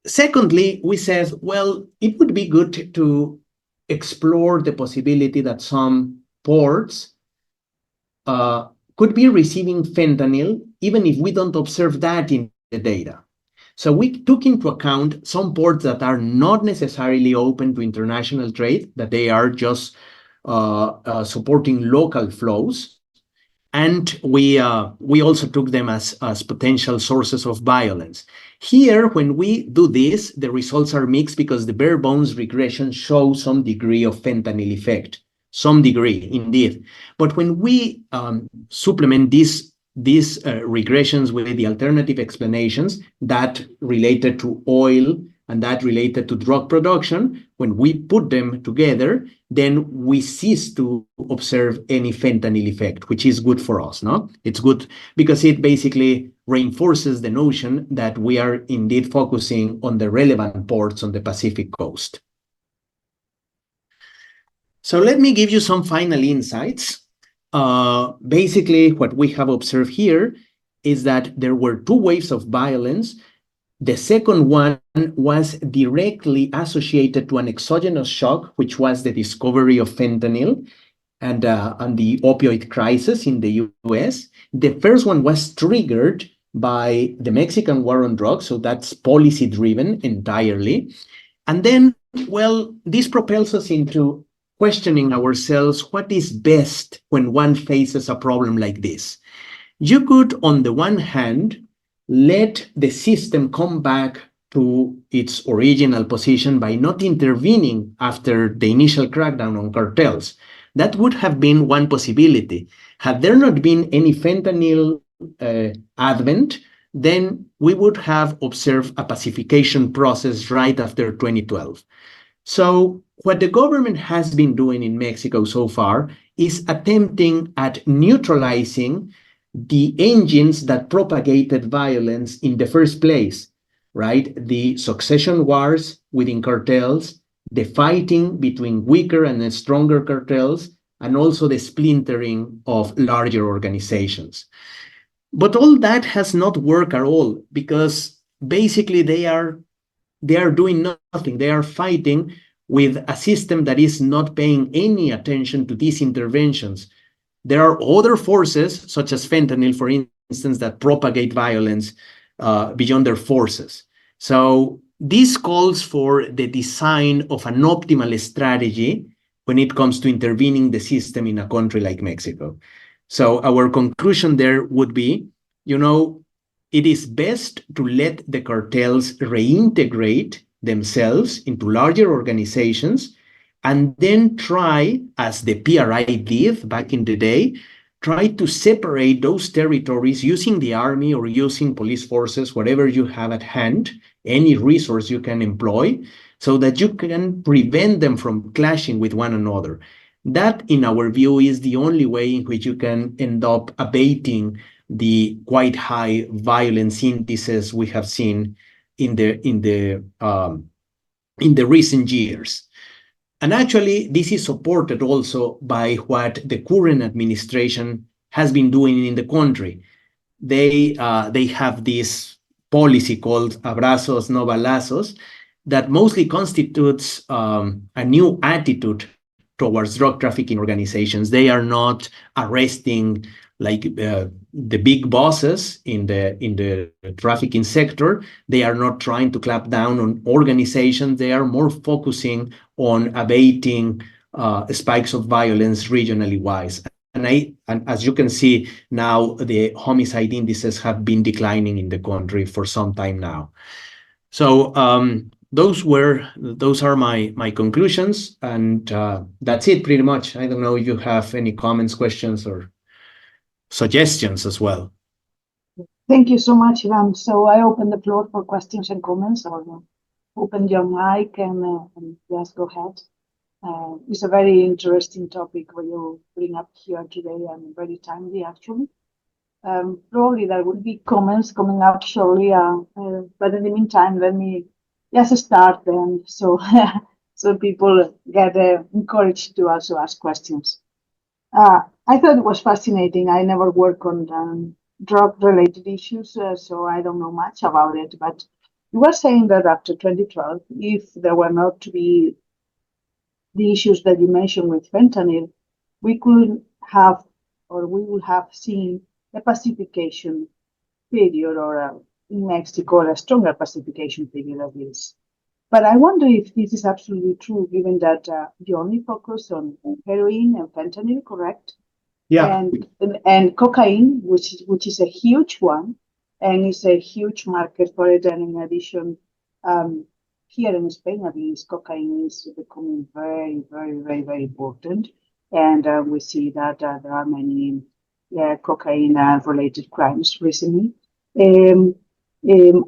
Secondly, we said, well, it would be good to explore the possibility that some ports could be receiving fentanyl, even if we don't observe that in the data. So we took into account some ports that are not necessarily open to international trade, that they are just supporting local flows. And we also took them as potential sources of violence. Here, when we do this, the results are mixed because the bare bones regression shows some degree of fentanyl effect, some degree, indeed. But when we supplement these regressions with the alternative explanations that related to oil and that related to drug production, when we put them together, then we cease to observe any fentanyl effect, which is good for us, no? It's good because it basically reinforces the notion that we are indeed focusing on the relevant ports on the Pacific coast. So let me give you some final insights. Basically, what we have observed here is that there were two waves of violence. The second one was directly associated to an exogenous shock, which was the discovery of fentanyl and the opioid crisis in the US. The first one was triggered by the Mexican war on drugs, so that's policy-driven entirely. And then, well, this propels us into questioning ourselves, what is best when one faces a problem like this? You could, on the one hand, let the system come back to its original position by not intervening after the initial crackdown on cartels. That would have been one possibility. Had there not been any fentanyl advent, then we would have observed a pacification process right after 2012. So what the government has been doing in Mexico so far is attempting at neutralizing the engines that propagated violence in the first place, right? The succession wars within cartels, the fighting between weaker and stronger cartels, and also the splintering of larger organizations. But all that has not worked at all because basically they are doing nothing. They are fighting with a system that is not paying any attention to these interventions. There are other forces, such as fentanyl, for instance, that propagate violence beyond their forces. So this calls for the design of an optimal strategy when it comes to intervening the system in a country like Mexico. So our conclusion there would be, it is best to let the cartels reintegrate themselves into larger organizations and then try, as the PRI did back in the day, try to separate those territories using the army or using police forces, whatever you have at hand, any resource you can employ, so that you can prevent them from clashing with one another. That, in our view, is the only way in which you can end up abating the quite high violence indices we have seen in the recent years. And actually, this is supported also by what the current administration has been doing in the country. They have this policy called abrazos no balazos that mostly constitutes a new attitude towards drug trafficking organizations. They are not arresting like the big bosses in the trafficking sector. They are not trying to clamp down on organizations. They are more focusing on abating spikes of violence regionally wise. And as you can see now, the homicide indices have been declining in the country for some time now. So those are my conclusions, and that's it pretty much. I don't know if you have any comments, questions, or suggestions as well. Thank you so much, Iván. So I open the floor for questions and comments, or open your mic and yes, go ahead. It's a very interesting topic what you bring up here today and very timely, actually. Probably there will be comments coming up shortly, but in the meantime, let me just start then, so so people get encouraged to also ask questions. I thought it was fascinating. I never work on drug-related issues, so I don't know much about it. But you were saying that after 2012, if there were not to be the issues that you mentioned with fentanyl, we could have, or we would have seen a pacification period, or in Mexico, a stronger pacification period of this. But I wonder if this is absolutely true, given that you only focus on heroin and fentanyl, correct? Yeah. And cocaine, which is a huge one, and is a huge market for it. And in addition, here in Spain, at least, cocaine is becoming very, very, very, very important. And we see that there are many cocaine-related crimes recently. Um,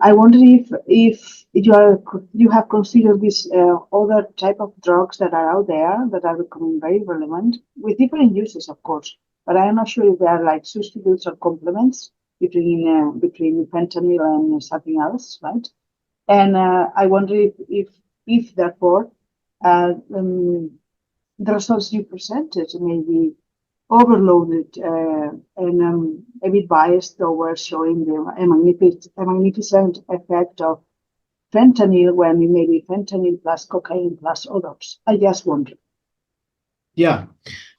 I wonder if you have considered this other type of drugs that are out there that are becoming very relevant with different uses, of course. But I am not sure if they are like substitutes or complements between fentanyl and something else, right? And I wonder if therefore the results you presented may be overloaded and a bit biased towards showing a magnificent effect of fentanyl when it may be fentanyl plus cocaine plus others. I just wonder. Yeah,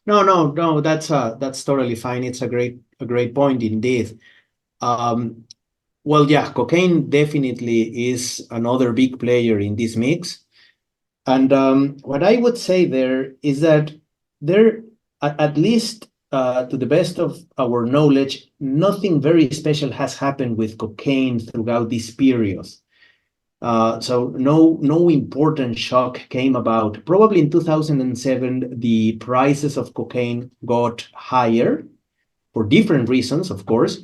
no, that's totally fine. It's a great point indeed. Well, yeah, cocaine definitely is another big player in this mix. And what I would say there is that there, at least to the best of our knowledge, nothing very special has happened with cocaine throughout this period. So no important shock came about. Probably in 2007, the prices of cocaine got higher for different reasons, of course.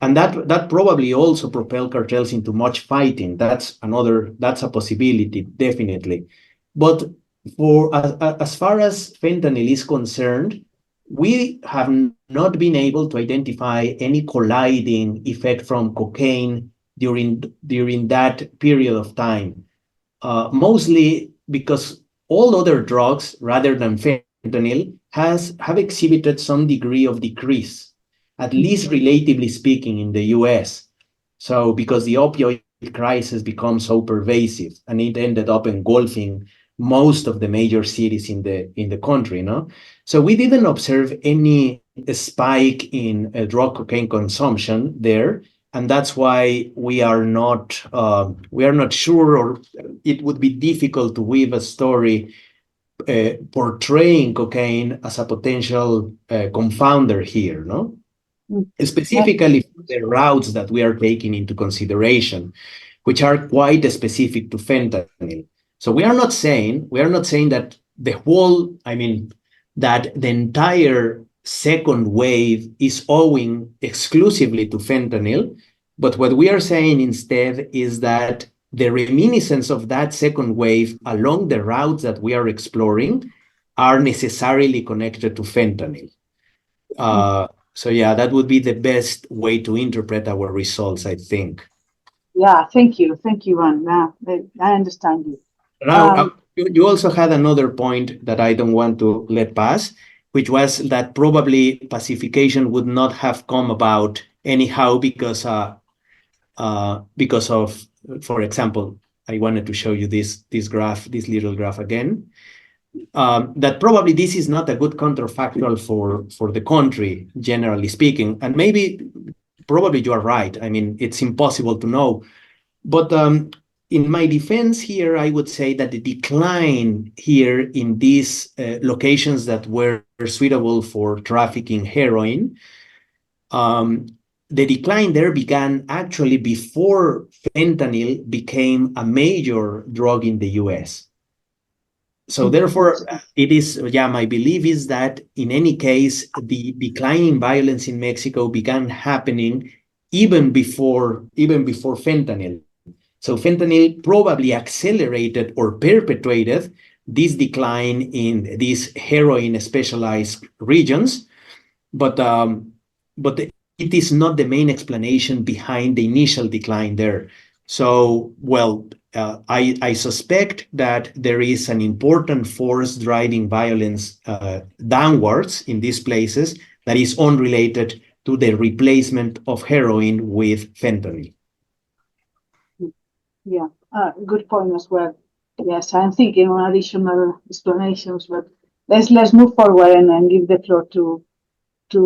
And that probably also propelled cartels into much fighting. That's a possibility, definitely. But for as far as fentanyl is concerned, we have not been able to identify any colliding effect from cocaine during that period of time. Mostly because all other drugs, rather than fentanyl, have exhibited some degree of decrease, at least relatively speaking, in the US. So because the opioid crisis became so pervasive, and it ended up engulfing most of the major cities in the country, no? So we didn't observe any spike in drug cocaine consumption there, and that's why we are not sure, or it would be difficult to weave a story portraying cocaine as a potential confounder here, no? Specifically for the routes that we are taking into consideration, which are quite specific to fentanyl. So we are not saying that that the entire second wave is owing exclusively to fentanyl, but what we are saying instead is that the reminiscence of that second wave along the routes that we are exploring are necessarily connected to fentanyl. So yeah, that would be the best way to interpret our results, I think. Yeah, thank you, Iván. Now I understand you. Now, you also had another point that I don't want to let pass, which was that probably pacification would not have come about anyhow because of, for example, I wanted to show you this little graph again. That probably this is not a good counterfactual for the country, generally speaking, and probably you are right. I mean, it's impossible to know, but in my defense here, I would say that the decline here in these locations that were suitable for trafficking heroin, the decline there began actually before fentanyl became a major drug in the US. So therefore, my belief is that in any case, the decline in violence in Mexico began happening even before fentanyl. So fentanyl probably accelerated or perpetuated this decline in these heroin specialized regions, but it is not the main explanation behind the initial decline there. So, well, I suspect that there is an important force driving violence downwards in these places that is unrelated to the replacement of heroin with fentanyl. Yeah, good point as well. Yes, I'm thinking on additional explanations, but let's move forward and give the floor to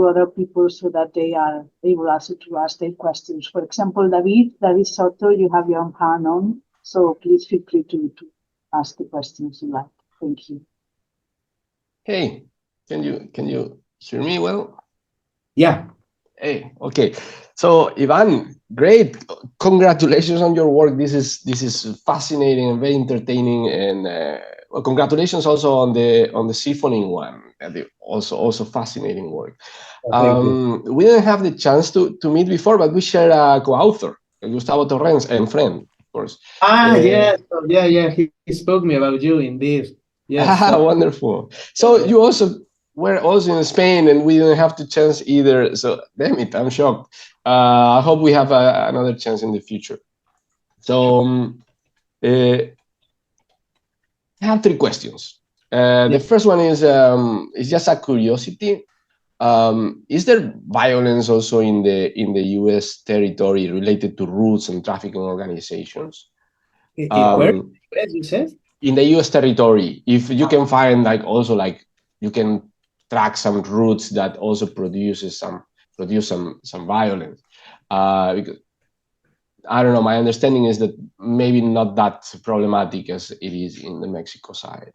other people so that they are able also to ask their questions. For example, David Soto, you have your hand on, so please feel free to ask the questions you like. Thank you. Hey, can you hear me well? Yeah. Hey, okay. So Ivan, Great. Congratulations on your work. This is fascinating and very entertaining. And well, congratulations also on the siphoning one. Also fascinating work. Thank you. We didn't have the chance to meet before, but we share a co-author, Gustavo Torrens, and friend, of course. Yes, yeah. He spoke me about you indeed. Yes. Wonderful. So you also were also in Spain, and we didn't have the chance either. So damn it, I'm shocked. I hope we have another chance in the future. So I have three questions. The first one is just a curiosity. Is there violence also in the U.S. territory related to roots and trafficking organizations? Where? Where you said? In the U.S. territory, if you can find you can track some routes that also produce some violence. Because I don't know, my understanding is that maybe not that problematic as it is in the Mexico side.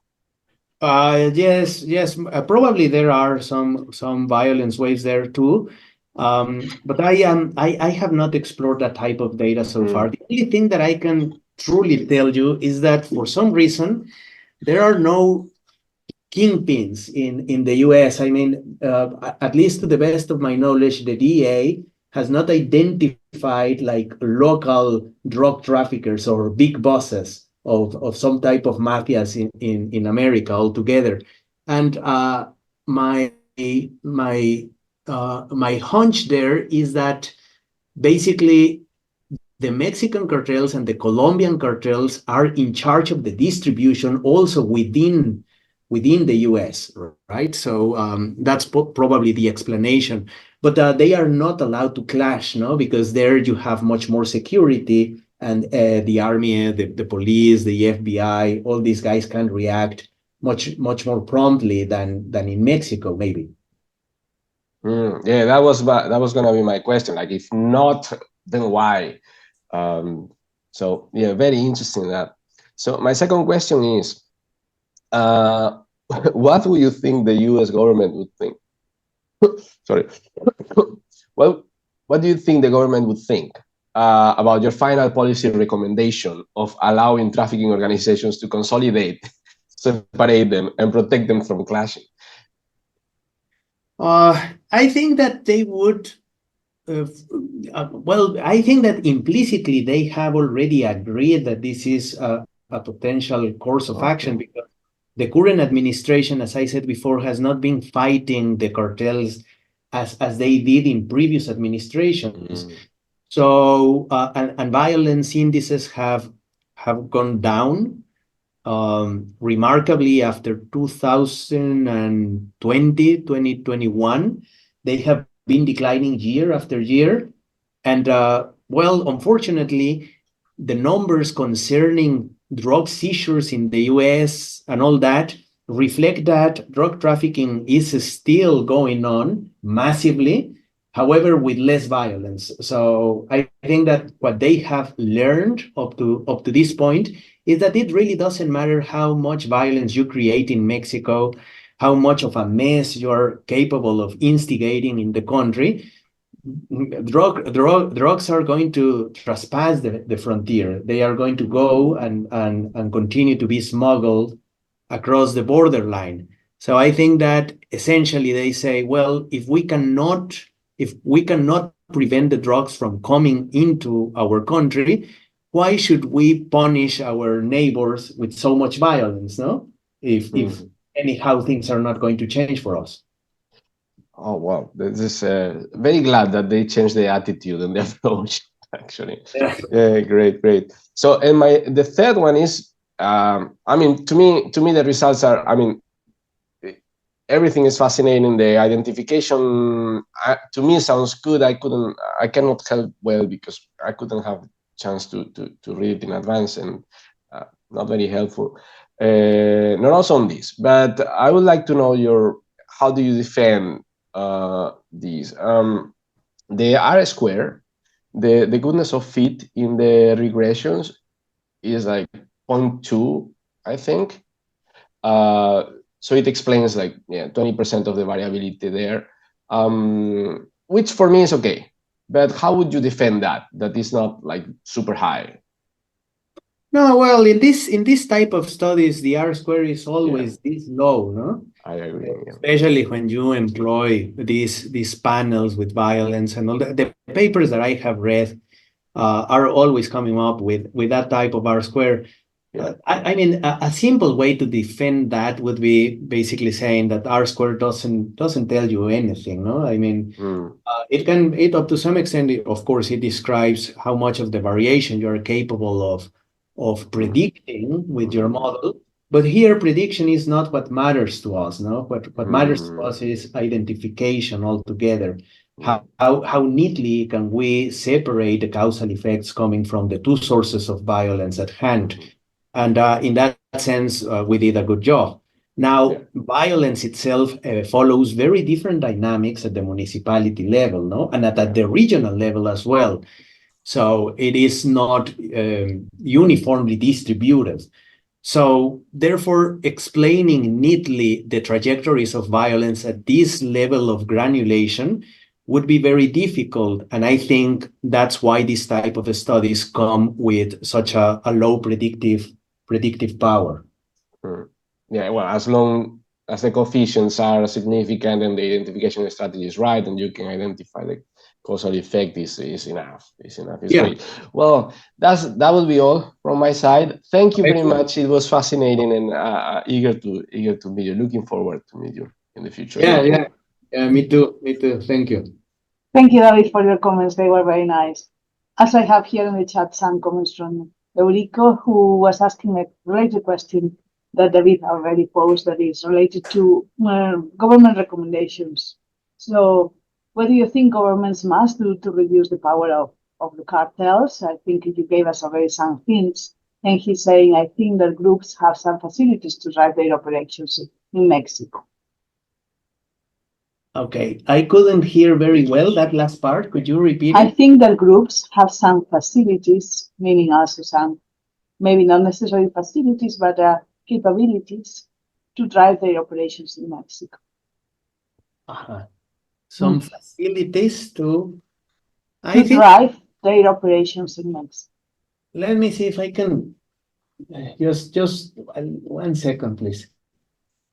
Yes. Probably there are some violence waves there too, but I have not explored that type of data so far. The only thing that I can truly tell you is that for some reason there are no kingpins in the U.S. I mean, at least to the best of my knowledge, the DEA has not identified like local drug traffickers or big bosses of some type of mafias in America altogether. And my my hunch there is that basically the Mexican cartels and the Colombian cartels are in charge of the distribution also within the US, right? So that's probably the explanation. But they are not allowed to clash, no? Because there you have much more security, and the army, the police, the FBI, all these guys can react much more promptly than in Mexico, maybe. Yeah, that was gonna be my question. Like, if not, then why? So yeah, very interesting that. So my second question is, what do you think the U.S. government would think? Sorry. Well, what do you think the government would think about your final policy recommendation of allowing trafficking organizations to consolidate, separate them, and protect them from clashing? I think that they would. Well, I think that implicitly they have already agreed that this is a potential course of action, because the current administration, as I said before, has not been fighting the cartels as they did in previous administrations. So and violence indices have gone down remarkably after 2021. They have been declining year after year. And well, unfortunately, the numbers concerning drug seizures in the US and all that reflect that drug trafficking is still going on massively, however, with less violence. So I think that what they have learned up to this point is that it really doesn't matter how much violence you create in Mexico, how much of a mess you're capable of instigating in the country. Drugs are going to trespass the frontier. They are going to go and continue to be smuggled across the borderline. So I think that essentially they say, well, if we cannot prevent the drugs from coming into our country, why should we punish our neighbors with so much violence, no? If anyhow things are not going to change for us. Oh, wow. This is very glad that they changed the attitude and the approach, actually. Yeah, great. So, and the third one is, I mean, to me, the results are, I mean, everything is fascinating. The identification, to me, sounds good. I cannot help well because I couldn't have a chance to read it in advance, and not very helpful. Not also on this, but I would like to know how do you defend these? The R square, the goodness of fit in the regressions is like 0.2, I think. So it explains like 20% of the variability there, which for me is okay. but how would you defend that? That is not like super high. No, well, in this type of studies, the R square is always this low, no? I agree. Yeah. Especially when you employ these panels with violence and all the papers that I have read are always coming up with that type of R square. Yeah. I mean, a simple way to defend that would be basically saying that R square doesn't tell you anything, no? I mean, it up to some extent, of course, it describes how much of the variation you are capable of predicting with your model. But here, prediction is not what matters to us, no? What matters to us is identification altogether. How neatly can we separate the causal effects coming from the two sources of violence at hand? And in that sense, we did a good job. Now, violence itself follows very different dynamics at the municipality level, no? And at the regional level as well. So it is not uniformly distributed. So therefore, explaining neatly the trajectories of violence at this level of granulation would be very difficult. And I think that's why this type of studies come with such a low predictive power. Yeah, well, as long as the coefficients are significant and the identification strategy is right, and you can identify the causal effect is enough. It's great. Well, that will be all from my side. Thank you very much. It was fascinating and eager to meet you. Looking forward to meet you in the future. Yeah, me too. Thank you. Thank you, David, for your comments. They were very nice. Also, I have here in the chat some comments from Eurico, who was asking a related question that David already posed, that is related to government recommendations. So what do you think governments must do to reduce the power of the cartels? I think you gave us already some hints. And he's saying, I think that groups have some facilities to drive their operations in Mexico. Okay, I couldn't hear very well that last part. Could you repeat it? I think that groups have some facilities, meaning also some, maybe not necessarily facilities, but capabilities to drive their operations in Mexico. Some facilities to drive their operations in Mexico. Let me see if I can just 1 second, please.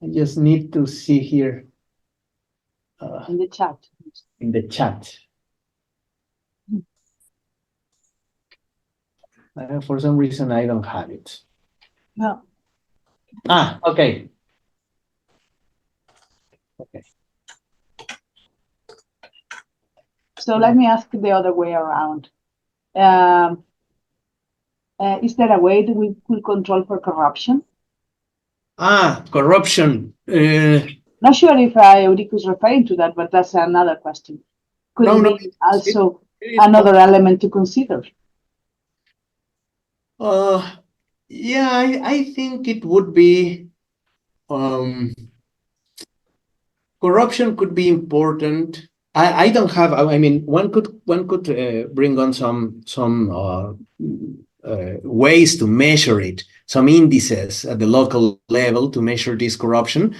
I just need to see here. In the chat. In the chat. For some reason, I don't have it. No. Okay. So let me ask the other way around. Is there a way that we could control for corruption? Corruption. Not sure if Eurico is referring to that, but that's another question. Could it be also another element to consider? Yeah, I think it would be. Corruption could be important. I don't have. I mean, one could bring on some ways to measure it, some indices at the local level to measure this corruption,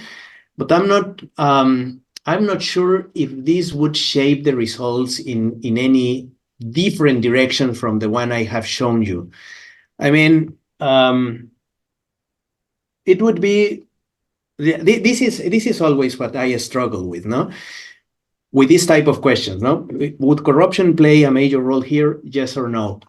but I'm not sure if this would shape the results in any different direction from the one I have shown you. I mean, it would be. This is always what I struggle with, no? With this type of questions, no? Would corruption play a major role here? Yes or no?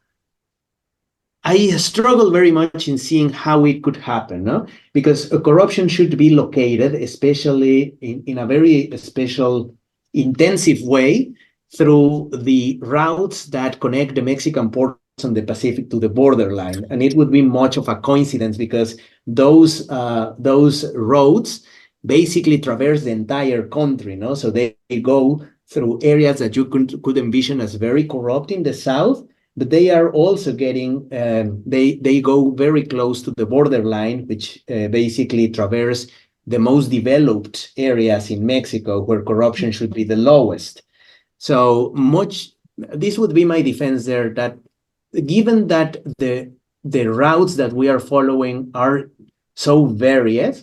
I struggle very much in seeing how it could happen, no? Because corruption should be located, especially in a very special, intensive way, through the routes that connect the Mexican ports and the Pacific to the borderline. And it would be much of a coincidence because those roads basically traverse the entire country, no? So they go through areas that you could envision as very corrupt in the south, but they are also getting, they go very close to the borderline, which basically traverse the most developed areas in Mexico where corruption should be the lowest. So this would be my defense there, that given that the routes that we are following are so varied,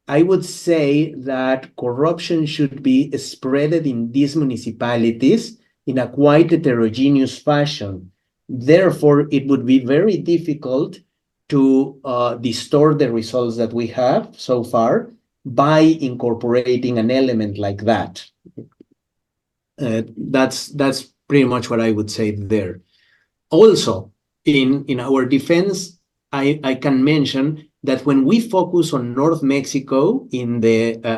I would say that corruption should be spread in these municipalities in a quite heterogeneous fashion. Therefore, it would be very difficult to distort the results that we have so far by incorporating an element like that. That's pretty much what I would say there. Also, in our defense, I can mention that when we focus on North Mexico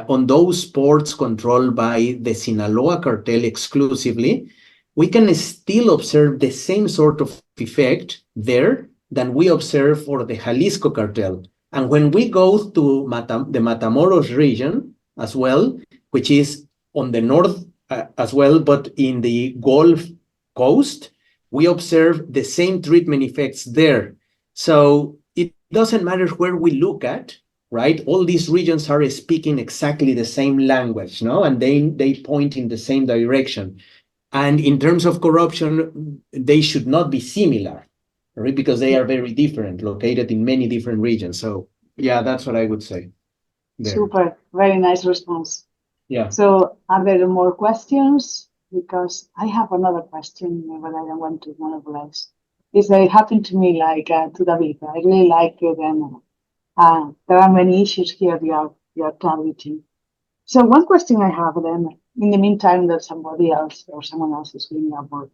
on those ports controlled by the Sinaloa cartel exclusively, we can still observe the same sort of effect there than we observe for the Jalisco cartel. And when we go to the Matamoros region as well, which is on the north as well, but in the Gulf Coast, we observe the same treatment effects there. So it doesn't matter where we look at, right? All these regions are speaking exactly the same language, no? And they point in the same direction. And in terms of corruption, they should not be similar, right? Because they are very different, located in many different regions. So yeah, that's what I would say there. Super, very nice response. Yeah. So are there more questions? Because I have another question, but I don't want to monopolize. It happened to me like to David. I really like it, and there are many issues here you are targeting. So one question I have then, in the meantime, that somebody else or someone else is bringing up more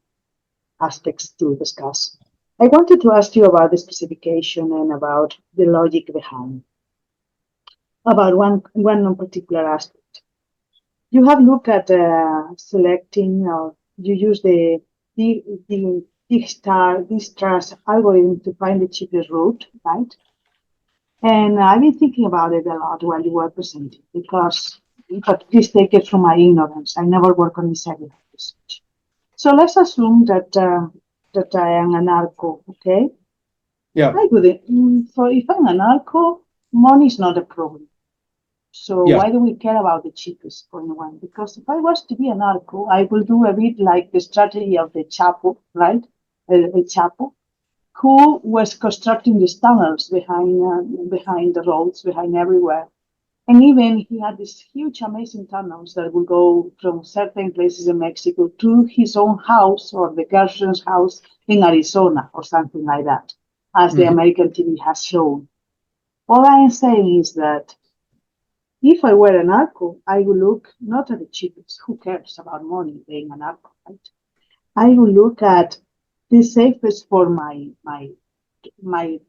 aspects to discuss. I wanted to ask you about the specification and about the logic behind, about one particular aspect. You have looked at selecting, you use the D-stars algorithm to find the cheapest route, right? And I've been thinking about it a lot while you were presenting, but please take it from my ignorance. I never work on this area of research. So let's assume that I am a narco, okay? Yeah. So if I'm a narco, money is not a problem. So Yeah. why do we care about the cheapest point one? Because if I was to be a narco, I will do a bit like the strategy of the Chapo, right? El Chapo, who was constructing these tunnels behind the roads, behind everywhere. And even he had these huge, amazing tunnels that would go from certain places in Mexico to his own house or the girlfriend's house in Arizona or something like that, as the American TV has shown. All I am saying is that if I were a narco, I would look not at the cheapest. Who cares about money being a narco, right? I would look at the safest for my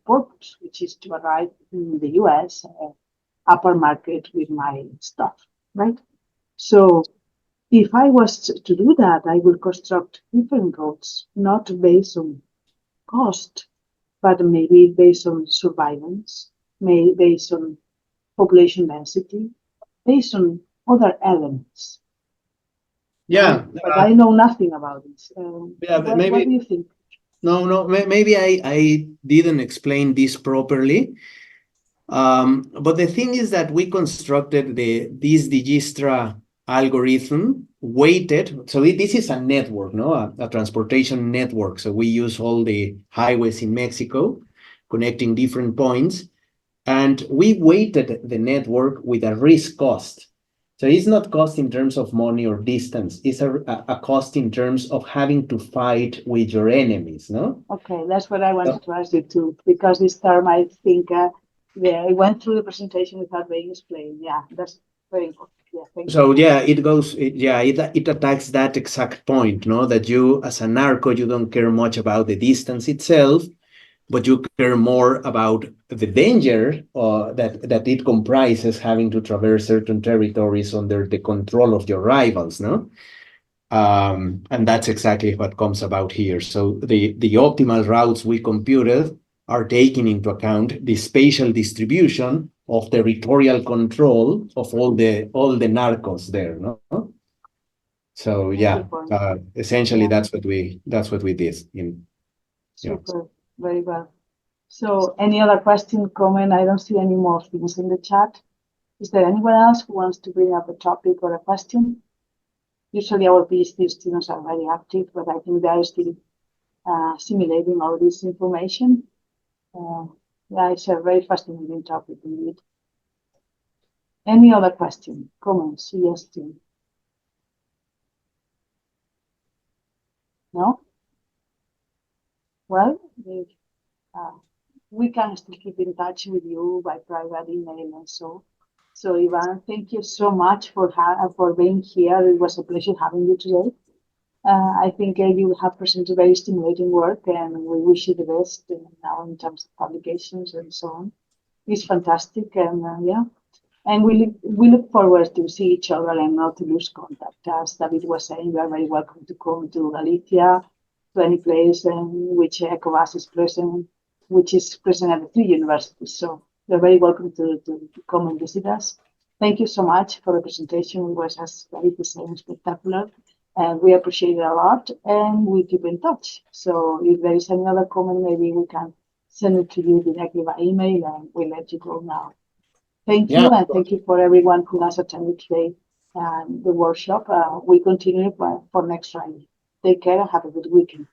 purpose, which is to arrive in the US upper market with my stuff, right? So if I was to do that, I would construct different roads, not based on cost, but maybe based on surveillance, maybe based on population density, based on other elements. Yeah. But I know nothing about this. Yeah, but maybe. What do you think? No, maybe I didn't explain this properly. But the thing is that we constructed this Digistra algorithm weighted. So this is a network, no, a transportation network. So we use all the highways in Mexico, connecting different points, and we weighted the network with a risk cost. So it's not cost in terms of money or distance. It's a cost in terms of having to fight with your enemies, no? Okay, that's what I wanted to ask you too, because this term I think I went through the presentation without being explained. Yeah, that's very important. Yeah, thank you. So yeah, it attacks that exact point, no? That you, as a narco, you don't care much about the distance itself, but you care more about the danger that it comprises, having to traverse certain territories under the control of your rivals, no? And that's exactly what comes about here. So the optimal routes we computed are taking into account the spatial distribution of territorial control of all the narcos there, no? So yeah, essentially that's what we did in. Super, very well. So any other question, comment? I don't see any more things in the chat. Is there anyone else who wants to bring up a topic or a question? Usually our PhD students are very active, but I think they are still simulating all this information. Yeah, it's a very fascinating topic indeed. Any other question, comments, suggestions? No? Well, uh, we can still keep in touch with you by private email and so. So, Ivan, thank you so much for being here. It was a pleasure having you today. I think you have presented very stimulating work, and we wish you the best now in terms of publications and so on. It's fantastic, and yeah, and we look forward to see each other and not to lose contact. As David was saying, you are very welcome to come to Galicia, to any place in which ECOWAS is present, which is present at the three universities. So you're very welcome to come and visit us. Thank you so much for the presentation. It was, as David was saying, spectacular. And we appreciate it a lot, and we keep in touch. So if there is any other comment, maybe we can send it to you directly by email, and we'll let you go now. Thank you, and thank you for everyone who has attended today the workshop. We continue for next Friday. Take care and have a good weekend.